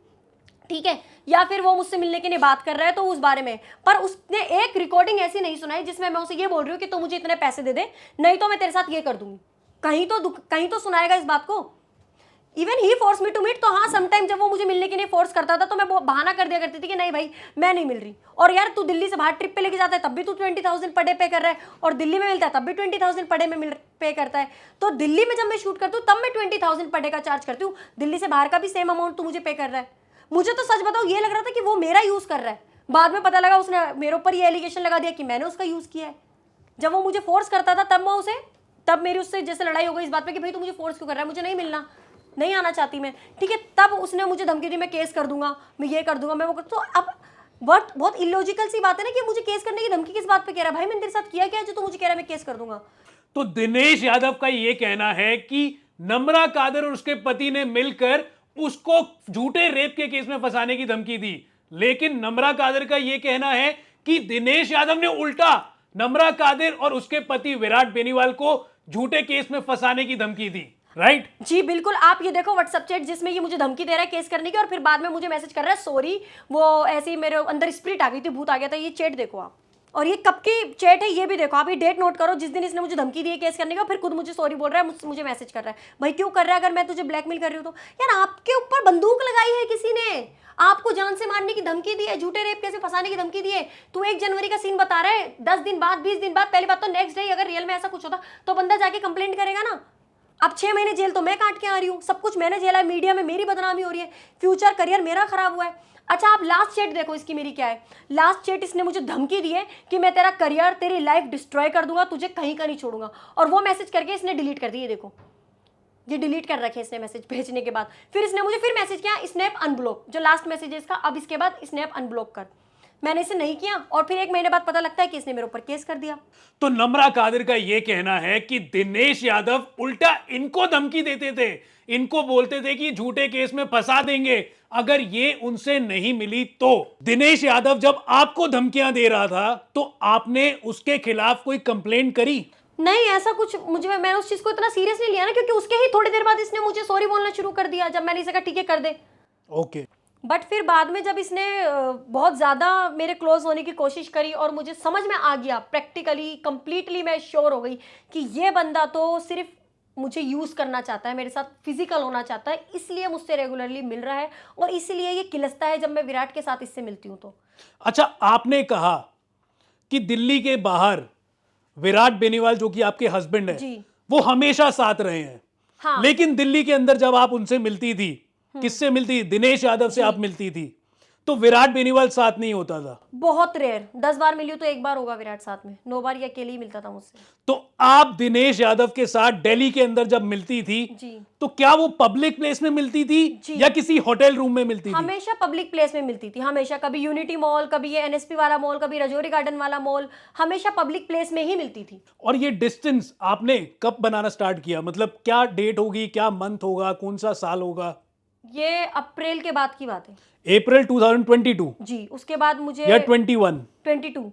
ठीक है, या फिर वो मुझसे मिलने के लिए बात कर रहा है तो उस बारे में। पर उसने एक रिकॉर्डिंग ऐसी नहीं सुनाई जिसमें मैं उसे ये बोल रही हूँ कि तू मुझे इतने पैसे दे दे, नहीं तो मैं तेरे साथ ये कर दूंगी। कहीं तो सुनाएगा इस बात को। Even he force me to meet. तो हाँ, समटाइम जब वो मुझे मिलने के लिए फोर्स करता था तो मैं बहाना कर दिया करती थी कि नहीं भाई मैं नहीं मिल रही। और यार तू दिल्ली से बाहर ट्रिप पे लेके जाता है तब भी तू 20,000 पर डे पे कर रहा है, और दिल्ली में मिलता है तब भी 20,000 पर डे में पे करता है। तो दिल्ली में जब मैं शूट करती हूँ तब मैं 20,000 पर डे का चार्ज करती हूँ, दिल्ली से बाहर का भी सेम अमाउंट तू मुझे पे कर रहा है। मुझे तो सच बताओ ये लग रहा था कि वो मेरा यूज कर रहा है। बाद में पता लगा उसने मेरे ऊपर ये एलिगेशन लगा दिया कि मैंने उसका यूज किया है। जब वो मुझे फोर्स करता था तब मेरी उससे जैसे लड़ाई हो गई इस बात पे कि भाई तू मुझे फोर्स क्यों कर रहा है, मुझे नहीं मिलना, नहीं आना चाहती मैं, ठीक है। तब उसने मुझे धमकी दी, मैं केस कर दूंगा, मैं ये कर दूंगा, मैं वो कर। तो अब बहुत इलॉजिकल सी बात है ना कि मुझे केस करने की धमकी किस बात पे कह रहा है? भाई मैंने तेरे साथ किया क्या जो तू मुझे कह रहा है मैं केस कर दूंगा? तो दिनेश यादव का यह कहना है कि नम्रा कादर और उसके पति ने मिलकर उसको झूठे रेप के केस में फंसाने की धमकी दी। लेकिन नम्रा कादर का यह कहना है कि दिनेश यादव ने उल्टा नम्रा कादर और उसके पति विराट बेनीवाल को झूठे केस में फंसाने की धमकी दी। राइट? जी बिल्कुल। आप ये देखो व्हाट्सएप चैट जिसमें ये मुझे धमकी दे रहा है केस करने की, और फिर बाद में मुझे मैसेज कर रहा है सॉरी, वो ऐसे ही मेरे अंदर स्पिरिट आ गई थी, भूत आ गया था। ये चैट देखो आप, और ये कब की चैट है ये भी देखो आप। ये डेट नोट करो जिस दिन इसने मुझे धमकी दी है केस करने का, फिर खुद मुझे सॉरी बोल रहा है, मुझे मैसेज कर रहा है। भाई क्यों कर रहा है? अगर मैं तुझे ब्लैकमेल कर रही हूँ तो यार आपके ऊपर बंदूक लगाई है किसी ने, आपको जान से मारने की धमकी दी है, झूठे रेप केस में फंसाने की धमकी दी है। तू 1 जनवरी का सीन बता रहा है, 10 दिन बाद 20 दिन बाद, पहली बात तो नेक्स्ट डे अगर रियल में ऐसा कुछ होता तो बंदा जाके कंप्लेंट करेगा ना। अब 6 महीने जेल तो मैं काट के आ रही हूँ, सब कुछ मैंने झेला है, मीडिया में मेरी बदनामी हो रही है, फ्यूचर करियर मेरा खराब हुआ है। अच्छा आप लास्ट चैट देखो इसकी मेरी क्या है। लास्ट चैट इसने मुझे धमकी दी है कि मैं तेरा करियर, तेरी लाइफ डिस्ट्रॉय कर दूंगा, तुझे कहीं का नहीं छोड़ूंगा, और वो मैसेज करके इसने डिलीट कर दी। ये देखो ये डिलीट कर रखे इसने मैसेज भेजने के बाद। फिर इसने मुझे फिर मैसेज किया स्नैप अनब्लॉक, जो लास्ट मैसेज है इसका, अब इसके बाद स्नैप अनब्लॉक कर। मैंने इसे नहीं किया, और फिर 1 महीने बाद पता लगता है कि इसने मेरे ऊपर केस कर दिया। तो नम्रा कादिर का यह कहना है कि दिनेश यादव उल्टा इनको धमकी देते थे, इनको बोलते थे कि झूठे केस में फंसा देंगे अगर ये उनसे नहीं मिली तो। दिनेश यादव जब आपको धमकियां दे रहा था तो आपने उसके खिलाफ कोई कंप्लेंट करी? नहीं ऐसा कुछ, मैंने उस चीज को इतना सीरियस नहीं लिया ना, क्योंकि उसके ही थोड़ी देर बाद इसने मुझे सॉरी बोलना शुरू कर दिया, जब मैंने इसे कहा ठीक है कर दे। ओके। बट फिर बाद में जब इसने बहुत ज़्यादा मेरे क्लोज होने की कोशिश करी और मुझे समझ में आ गया प्रैक्टिकली, कंप्लीटली मैं श्योर हो गई कि ये बंदा तो सिर्फ मुझे यूज़ करना चाहता है, मेरे साथ फिजिकल होना चाहता है, इसलिए मुझसे रेगुलरली मिल रहा है, और इसलिए ये किलसता है जब मैं विराट के साथ इससे मिलती हूँ तो। अच्छा आपने कहा कि दिल्ली के बाहर विराट बेनीवाल जो कि आपके हस्बैंड है जी। वो हमेशा साथ रहे हैं। हाँ। लेकिन दिल्ली के अंदर जब आप उनसे मिलती थी, किससे मिलती थी? दिनेश यादव से आप मिलती थी, तो विराट बेनीवाल साथ नहीं होता था? बहुत रेयर, 10 बार मिली हूँ तो 1 बार होगा विराट साथ में, 9 बार ये अकेले ही मिलता था मुझसे। तो आप दिनेश यादव के साथ दिल्ली के अंदर जब मिलती थी जी। तो क्या वो पब्लिक प्लेस में मिलती थी जी। या किसी होटल रूम में मिलती थी? हमेशा पब्लिक प्लेस में मिलती थी, हमेशा। कभी यूनिटी मॉल, कभी ये एनएसपी वाला मॉल, कभी रजौरी गार्डन वाला मॉल, हमेशा पब्लिक प्लेस में ही मिलती थी। और ये डिस्टेंस आपने कब बनाना स्टार्ट किया? मतलब क्या डेट होगी, क्या मंथ होगा, कौन सा साल होगा? ये अप्रैल के बाद की बात है। अप्रैल 2022 जी। उसके बाद मुझे या 21? 22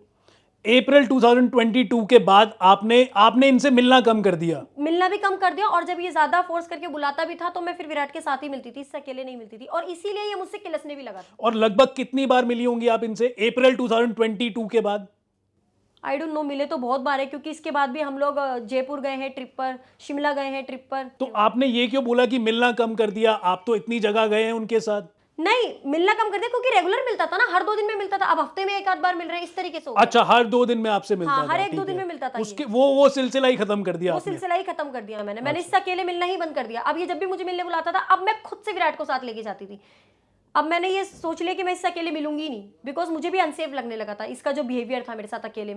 अप्रैल 2022 के बाद आपने इनसे मिलना कम कर दिया? मिलना भी कम कर दिया, और जब ये ज्यादा फोर्स करके बुलाता भी था तो मैं फिर विराट के साथ ही मिलती थी, इससे अकेले नहीं मिलती थी, और इसीलिए ये मुझसे किलसने भी लगा था। और लगभग कितनी बार मिली होंगी आप इनसे अप्रैल 2022 के बाद? आई डोंट नो, मिले तो बहुत बार है, क्योंकि इसके बाद भी हम लोग जयपुर गए हैं ट्रिप पर, शिमला गए हैं ट्रिप पर। तो आपने ये क्यों बोला कि मिलना कम कर दिया? आप तो इतनी जगह गए हैं उनके साथ। नहीं, मिलना कम कर दिया क्योंकि रेगुलर मिलता था ना, हर 2 दिन में मिलता था, अब हफ्ते में 1 आध बार मिल रहे हैं, इस तरीके से हो गया। अच्छा, हर 2 दिन में आपसे मिलता हाँ, था? हर 1-2 ठीक दिन है। में मिलता था ये। उसके वो सिलसिला ही खत्म कर दिया वो आपने? सिलसिला ही खत्म कर दिया मैंने इससे अकेले मिलना ही बंद कर दिया। अब ये जब भी मुझे मिलने बुलाता था, अब मैं खुद से विराट को साथ लेके जाती थी। अब मैंने ये सोच लिया कि मैं इससे अकेले मिलूंगी नहीं, बिकॉज मुझे भी अनसेफ लगने लगा था इसका जो बिहेवियर था मेरे साथ अकेले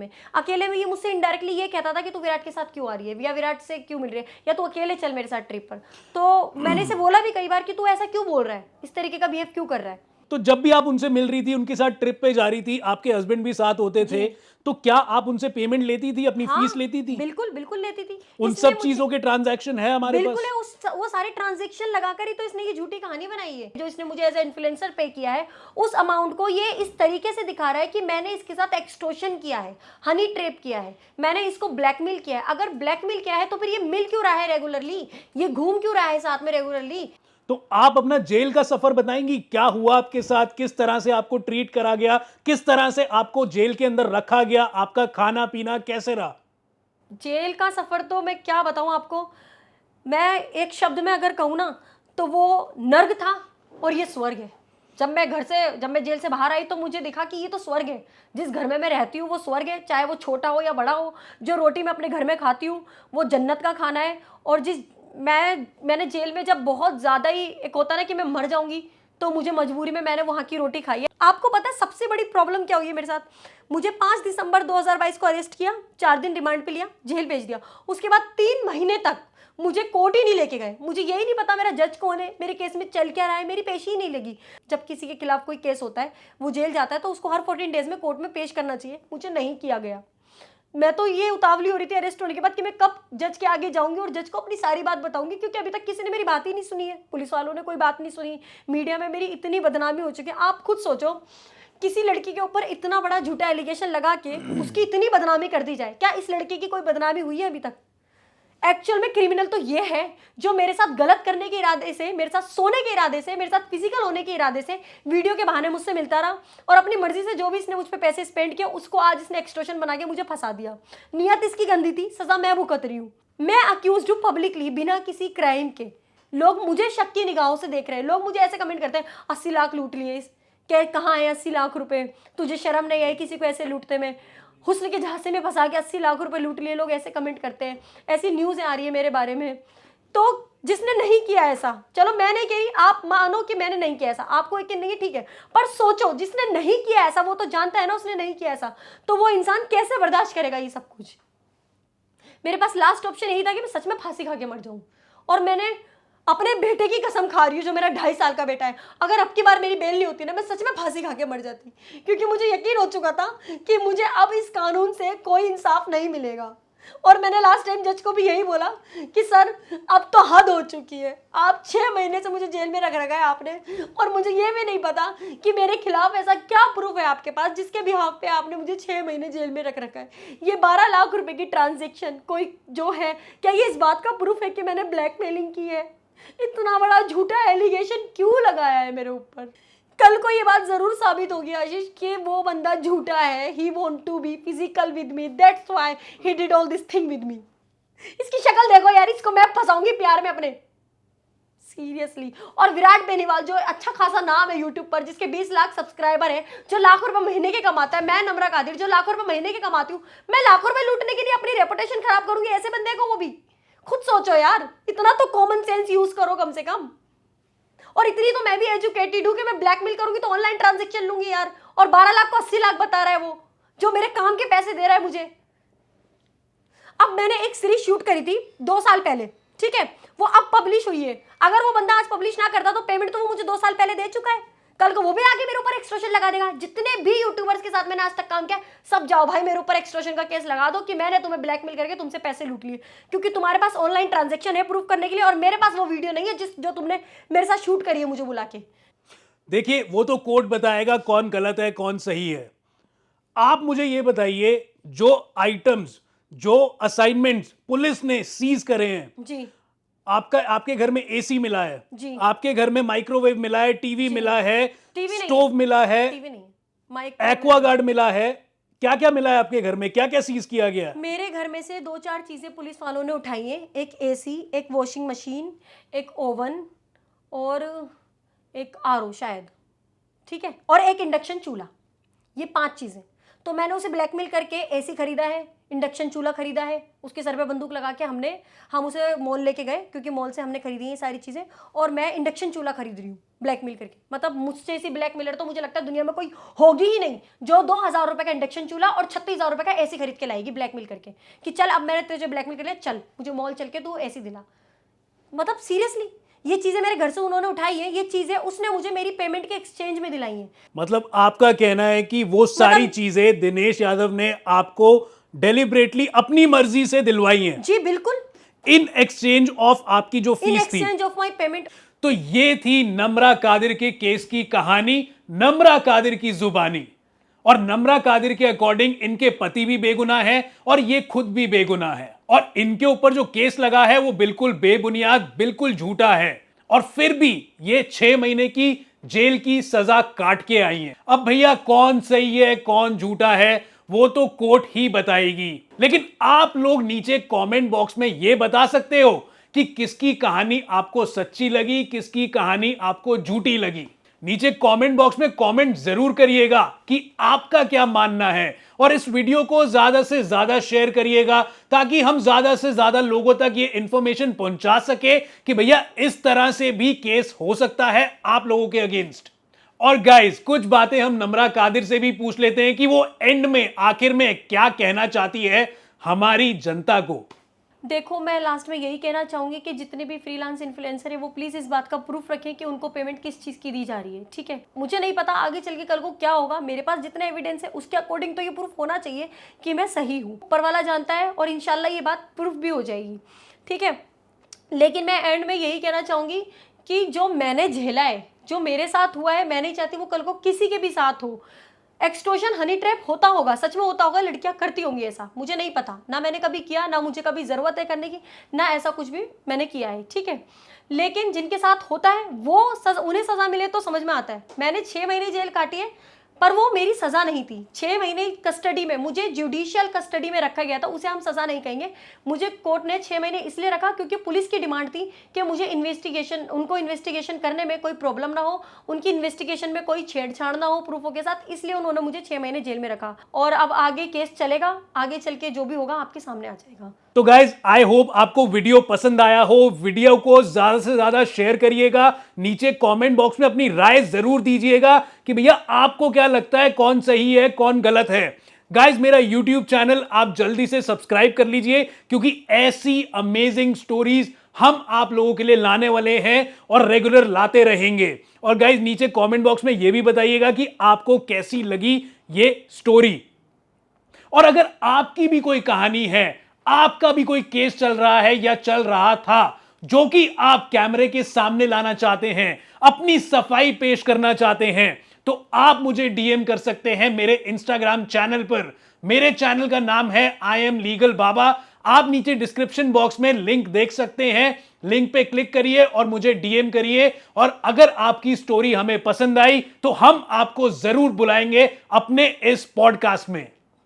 में ये मुझसे इनडायरेक्टली ये कहता था कि तू विराट के साथ क्यों आ रही है, या विराट से क्यों मिल रही है, या तू अकेले चल मेरे साथ ट्रिप पर। तो मैंने इसे बोला भी कई बार कि तू ऐसा क्यों बोल रहा है, इस तरीके का बिहेव क्यों कर रहा है। तो जब भी आप उनसे मिल रही थी, उनके साथ ट्रिप पे जा रही थी, आपके हस्बैंड भी साथ होते थे, तो क्या आप उनसे पेमेंट लेती थी, अपनी फीस लेती थी? बिल्कुल बिल्कुल लेती थी। उन सब चीजों के ट्रांजैक्शन है हमारे पास? बिल्कुल है, वो सारे ट्रांजैक्शन लगाकर ही तो इसने ये झूठी कहानी बनाई है। जो इसने मुझे एज ए इन्फ्लुएंसर पे किया है, उस अमाउंट को ये इस तरीके से दिखा रहा है कि मैंने इसके साथ एक्सटॉर्शन किया है, हनी ट्रैप किया है, मैंने इसको ब्लैकमेल किया है। अगर ब्लैकमेल किया है तो फिर ये मिल क्यों रहा है रेगुलरली, ये घूम क्यों रहा है साथ में रेगुलरली। तो आप अपना जेल का सफर बताएंगी, क्या हुआ आपके साथ, किस तरह से आपको ट्रीट करा गया, किस तरह से आपको जेल के अंदर रखा गया, आपका खाना पीना कैसे रहा? जेल का सफर तो मैं क्या बताऊं आपको, मैं एक शब्द में अगर कहूँ ना तो वो नर्क था और ये स्वर्ग है। जब मैं जेल से बाहर आई तो मुझे दिखा कि ये तो स्वर्ग है, जिस घर में मैं रहती हूँ वो स्वर्ग है, चाहे वो छोटा हो या बड़ा हो। जो रोटी मैं अपने घर में खाती हूँ वो जन्नत का खाना है। और मैंने जेल में जब बहुत ज़्यादा ही एक होता ना कि मैं मर जाऊंगी, तो मुझे मजबूरी में मैंने वहाँ की रोटी खाई है। आपको पता है सबसे बड़ी प्रॉब्लम क्या हुई है मेरे साथ? मुझे 5 दिसंबर 2022 को अरेस्ट किया, 4 दिन रिमांड पे लिया, जेल भेज दिया। उसके बाद 3 महीने तक मुझे कोर्ट ही नहीं लेके गए। मुझे यही नहीं पता मेरा जज कौन है, मेरे केस में चल क्या रहा है, मेरी पेशी ही नहीं लगी। जब किसी के खिलाफ कोई केस होता है, वो जेल जाता है, तो उसको हर 14 डेज में कोर्ट में पेश करना चाहिए। मुझे नहीं किया गया। मैं तो ये उतावली हो रही थी अरेस्ट होने के बाद कि मैं कब जज के आगे जाऊंगी और जज को अपनी सारी बात बताऊंगी, क्योंकि अभी तक किसी ने मेरी बात ही नहीं सुनी है। पुलिस वालों ने कोई बात नहीं सुनी, मीडिया में मेरी इतनी बदनामी हो चुकी है। आप खुद सोचो, किसी लड़की के ऊपर इतना बड़ा झूठा एलिगेशन लगा के उसकी इतनी बदनामी कर दी जाए। क्या इस लड़की की कोई बदनामी हुई है अभी तक? एक्चुअल में क्रिमिनल तो ये है जो मेरे साथ गलत करने के इरादे से, मेरे साथ सोने के इरादे से, मेरे साथ फिजिकल होने के इरादे से वीडियो के बहाने मुझसे मिलता रहा और अपनी मर्जी से जो भी इसने मुझ पे पैसे स्पेंड किया उसको आज इसने एक्सटॉर्शन बना के मुझे फंसा दिया। नियत इसकी गंदी थी, सजा मैं भुगत रही हूँ। मैं अक्यूज हूँ पब्लिकली, बिना किसी क्राइम के। लोग मुझे शक की निगाहों से देख रहे हैं। लोग मुझे ऐसे कमेंट करते हैं 80 लाख लूट लिए, क्या कहाँ है 80 लाख रुपए, तुझे शर्म नहीं आई किसी को ऐसे लूटते में, हुस्न के झांसे में फंसा के 80 लाख रुपए लूट लिए। लोग ऐसे कमेंट करते हैं, ऐसी न्यूज़ें आ रही है मेरे बारे में। तो जिसने नहीं किया ऐसा, चलो मैं नहीं कह रही, आप मानो कि मैंने नहीं किया ऐसा, आपको यकीन नहीं है ठीक है, पर सोचो जिसने नहीं किया ऐसा वो तो जानता है ना उसने नहीं किया ऐसा, तो वो इंसान कैसे बर्दाश्त करेगा ये सब कुछ। मेरे पास लास्ट ऑप्शन यही था कि मैं सच में फांसी खा के मर जाऊं, और मैंने अपने बेटे की कसम खा रही हूँ जो मेरा 2.5 साल का बेटा है, अगर अब की बार मेरी बेल नहीं होती ना, मैं सच में फांसी खा के मर जाती, क्योंकि मुझे यकीन हो चुका था कि मुझे अब इस कानून से कोई इंसाफ नहीं मिलेगा। और मैंने लास्ट टाइम जज को भी यही बोला कि सर अब तो हद हो चुकी है, आप 6 महीने से मुझे जेल में रख रखा है आपने, और मुझे ये भी नहीं पता कि मेरे खिलाफ ऐसा क्या प्रूफ है आपके पास जिसके बिहाफ पे आपने मुझे 6 महीने जेल में रख रखा है। ये 12 लाख रुपए की ट्रांजेक्शन कोई जो है, क्या ये इस बात का प्रूफ है कि मैंने ब्लैकमेलिंग की है? इतना बड़ा झूठा एलिगेशन क्यों लगाया है मेरे ऊपर? कल को ये बात जरूर साबित होगी आशीष कि वो बंदा झूठा है, he want to be physical with me, that's why he did all this thing with me. इसकी शक्ल देखो यार, इसको मैं फंसाऊंगी प्यार में अपने, सीरियसली। और विराट बेनीवाल जो अच्छा खासा नाम है यूट्यूब पर, जिसके 20 लाख सब्सक्राइबर है, जो लाखों रुपए महीने के कमाता है, मैं नम्रा कादिर जो लाखों रुपए महीने के कमाती हूँ, मैं लाखों रुपए लूटने के लिए अपनी रेपुटेशन खराब करूंगी ऐसे बंदे को? वो भी खुद सोचो यार, इतना तो कॉमन सेंस यूज करो कम से कम। और इतनी तो मैं भी एजुकेटेड हूं कि मैं ब्लैकमेल करूंगी तो ऑनलाइन ट्रांजैक्शन लूंगी यार, और 12 लाख को 80 लाख बता रहा है वो, जो मेरे काम के पैसे दे रहा है मुझे। अब मैंने एक सीरीज शूट करी थी 2 साल पहले, ठीक है, वो अब पब्लिश हुई है। अगर वो बंदा आज पब्लिश ना करता तो पेमेंट तो वो मुझे 2 साल पहले दे चुका है, कल को वो भी आके मेरे ऊपर एक्सटॉर्शन लगा देगा। जितने भी यूट्यूबर्स के साथ मैंने आज तक काम किया, सब जाओ भाई मेरे ऊपर एक्सटॉर्शन का केस लगा दो कि मैंने तुम्हें ब्लैकमेल करके तुमसे पैसे लूट लिए, क्योंकि तुम्हारे पास ऑनलाइन ट्रांजैक्शन है प्रूफ करने के लिए, और मेरे पास वो वीडियो नहीं है जो तुमने मेरे साथ शूट करी है मुझे बुला के। देखिए वो तो कोर्ट बताएगा कौन गलत है कौन सही है। आप मुझे ये बताइए, जो आइटम्स, जो असाइनमेंट्स पुलिस ने सीज करे हैं जी, आपके घर में एसी मिला है जी, आपके घर में माइक्रोवेव मिला है, टीवी मिला है, टीवी नहीं, स्टोव मिला है, टीवी नहीं, माइक, एक्वागार्ड मिला है, क्या क्या मिला है आपके घर में, क्या क्या सीज किया गया है? मेरे घर में से 2-4 चीजें पुलिस वालों ने उठाई हैं, एक एसी, एक वॉशिंग मशीन, एक ओवन और एक आरओ शायद, ठीक है, और एक इंडक्शन चूल्हा। ये 5 चीजें। तो मैंने उसे ब्लैकमेल करके एसी खरीदा है, इंडक्शन चूल्हा खरीदा है, उसके सर पे बंदूक लगा के हम उसे मॉल लेके गए, क्योंकि मॉल से हमने खरीदी है सारी चीज़ें, और मैं इंडक्शन चूल्हा खरीद रही हूँ ब्लैकमेल करके। मतलब मुझसे ऐसी ब्लैकमेलर तो मुझे लगता है दुनिया में कोई होगी ही नहीं, जो 2,000 रुपये का इंडक्शन चूल्हा और 36,000 रुपये का एसी खरीद के लाएगी ब्लैकमेल करके कि चल अब मैंने तुझे ब्लैकमेल कर लिया, चल मुझे मॉल चल के तू एसी दिला। मतलब सीरियसली ये चीज़ें मेरे घर से उन्होंने उठाई है, ये चीज़ें उसने मुझे मेरी पेमेंट के एक्सचेंज में दिलाई हैं। मतलब आपका कहना है कि वो सारी चीजें दिनेश यादव ने आपको डेलिबरेटली अपनी मर्जी से दिलवाई हैं? जी बिल्कुल, इन एक्सचेंज ऑफ आपकी जो इन फीस थी। Exchange of my payment. तो ये थी नम्रा कादिर के केस की कहानी, नम्रा कादिर की जुबानी। और नम्रा कादिर के अकॉर्डिंग इनके पति भी बेगुनाह है और ये खुद भी बेगुनाह है, और इनके ऊपर जो केस लगा है वो बिल्कुल बेबुनियाद, बिल्कुल झूठा है, और फिर भी ये 6 महीने की जेल की सजा काट के आई हैं। अब भैया कौन सही है कौन झूठा है वो तो कोर्ट ही बताएगी, लेकिन आप लोग नीचे कमेंट बॉक्स में ये बता सकते हो कि किसकी कहानी आपको सच्ची लगी, किसकी कहानी आपको झूठी लगी। नीचे कमेंट बॉक्स में कमेंट जरूर करिएगा कि आपका क्या मानना है, और इस वीडियो को ज्यादा से ज्यादा शेयर करिएगा ताकि हम ज्यादा से ज्यादा लोगों तक ये इंफॉर्मेशन पहुंचा सके कि भैया इस तरह से भी केस हो सकता है आप लोगों के अगेंस्ट। और गाइस कुछ बातें हम नम्रा कादिर से भी पूछ लेते हैं कि वो एंड में आखिर में क्या कहना चाहती है हमारी जनता को। देखो मैं लास्ट में यही कहना चाहूंगी कि जितने भी फ्रीलांस इन्फ्लुएंसर है वो प्लीज इस बात का प्रूफ रखें कि उनको पेमेंट किस चीज की दी जा रही है, ठीक है। मुझे नहीं पता आगे चल के कल को क्या होगा, मेरे पास जितने एविडेंस है उसके अकॉर्डिंग तो ये प्रूफ होना चाहिए कि मैं सही हूँ। ऊपर वाला जानता है और इंशाल्लाह ये बात प्रूफ भी हो जाएगी, ठीक है। लेकिन मैं एंड में यही कहना चाहूंगी कि जो मैंने झेला है, जो मेरे साथ हुआ है, मैं नहीं चाहती वो कल को किसी के भी साथ हो। एक्सटॉर्शन हनी ट्रैप होता होगा, सच में होता होगा, लड़कियां करती होंगी ऐसा, मुझे नहीं पता, ना मैंने कभी किया, ना मुझे कभी ज़रूरत है करने की, ना ऐसा कुछ भी मैंने किया है, ठीक है। लेकिन जिनके साथ होता है वो उन्हें सज़ा मिले तो समझ में आता है। मैंने 6 महीने जेल काटी है, पर वो मेरी सज़ा नहीं थी। 6 महीने कस्टडी में, मुझे जुडिशियल कस्टडी में रखा गया था, उसे हम सज़ा नहीं कहेंगे। मुझे कोर्ट ने 6 महीने इसलिए रखा क्योंकि पुलिस की डिमांड थी कि मुझे उनको इन्वेस्टिगेशन करने में कोई प्रॉब्लम ना हो, उनकी इन्वेस्टिगेशन में कोई छेड़छाड़ ना हो प्रूफों के साथ, इसलिए उन्होंने मुझे 6 महीने जेल में रखा। और अब आगे केस चलेगा, आगे चल के जो भी होगा आपके सामने आ जाएगा। तो गाइज आई होप आपको वीडियो पसंद आया हो। वीडियो को ज्यादा से ज्यादा शेयर करिएगा, नीचे कमेंट बॉक्स में अपनी राय जरूर दीजिएगा कि भैया आपको क्या लगता है, कौन सही है कौन गलत है। गाइज मेरा YouTube चैनल आप जल्दी से सब्सक्राइब कर लीजिए, क्योंकि ऐसी अमेजिंग स्टोरीज हम आप लोगों के लिए लाने वाले हैं और रेगुलर लाते रहेंगे। और गाइज नीचे कमेंट बॉक्स में यह भी बताइएगा कि आपको कैसी लगी ये स्टोरी। और अगर आपकी भी कोई कहानी है, आपका भी कोई केस चल रहा है या चल रहा था जो कि आप कैमरे के सामने लाना चाहते हैं, अपनी सफाई पेश करना चाहते हैं, तो आप मुझे डीएम कर सकते हैं मेरे इंस्टाग्राम चैनल पर। मेरे चैनल का नाम है आई एम लीगल बाबा। आप नीचे डिस्क्रिप्शन बॉक्स में लिंक देख सकते हैं, लिंक पे क्लिक करिए और मुझे डीएम करिए। और अगर आपकी स्टोरी हमें पसंद आई तो हम आपको जरूर बुलाएंगे अपने इस पॉडकास्ट में।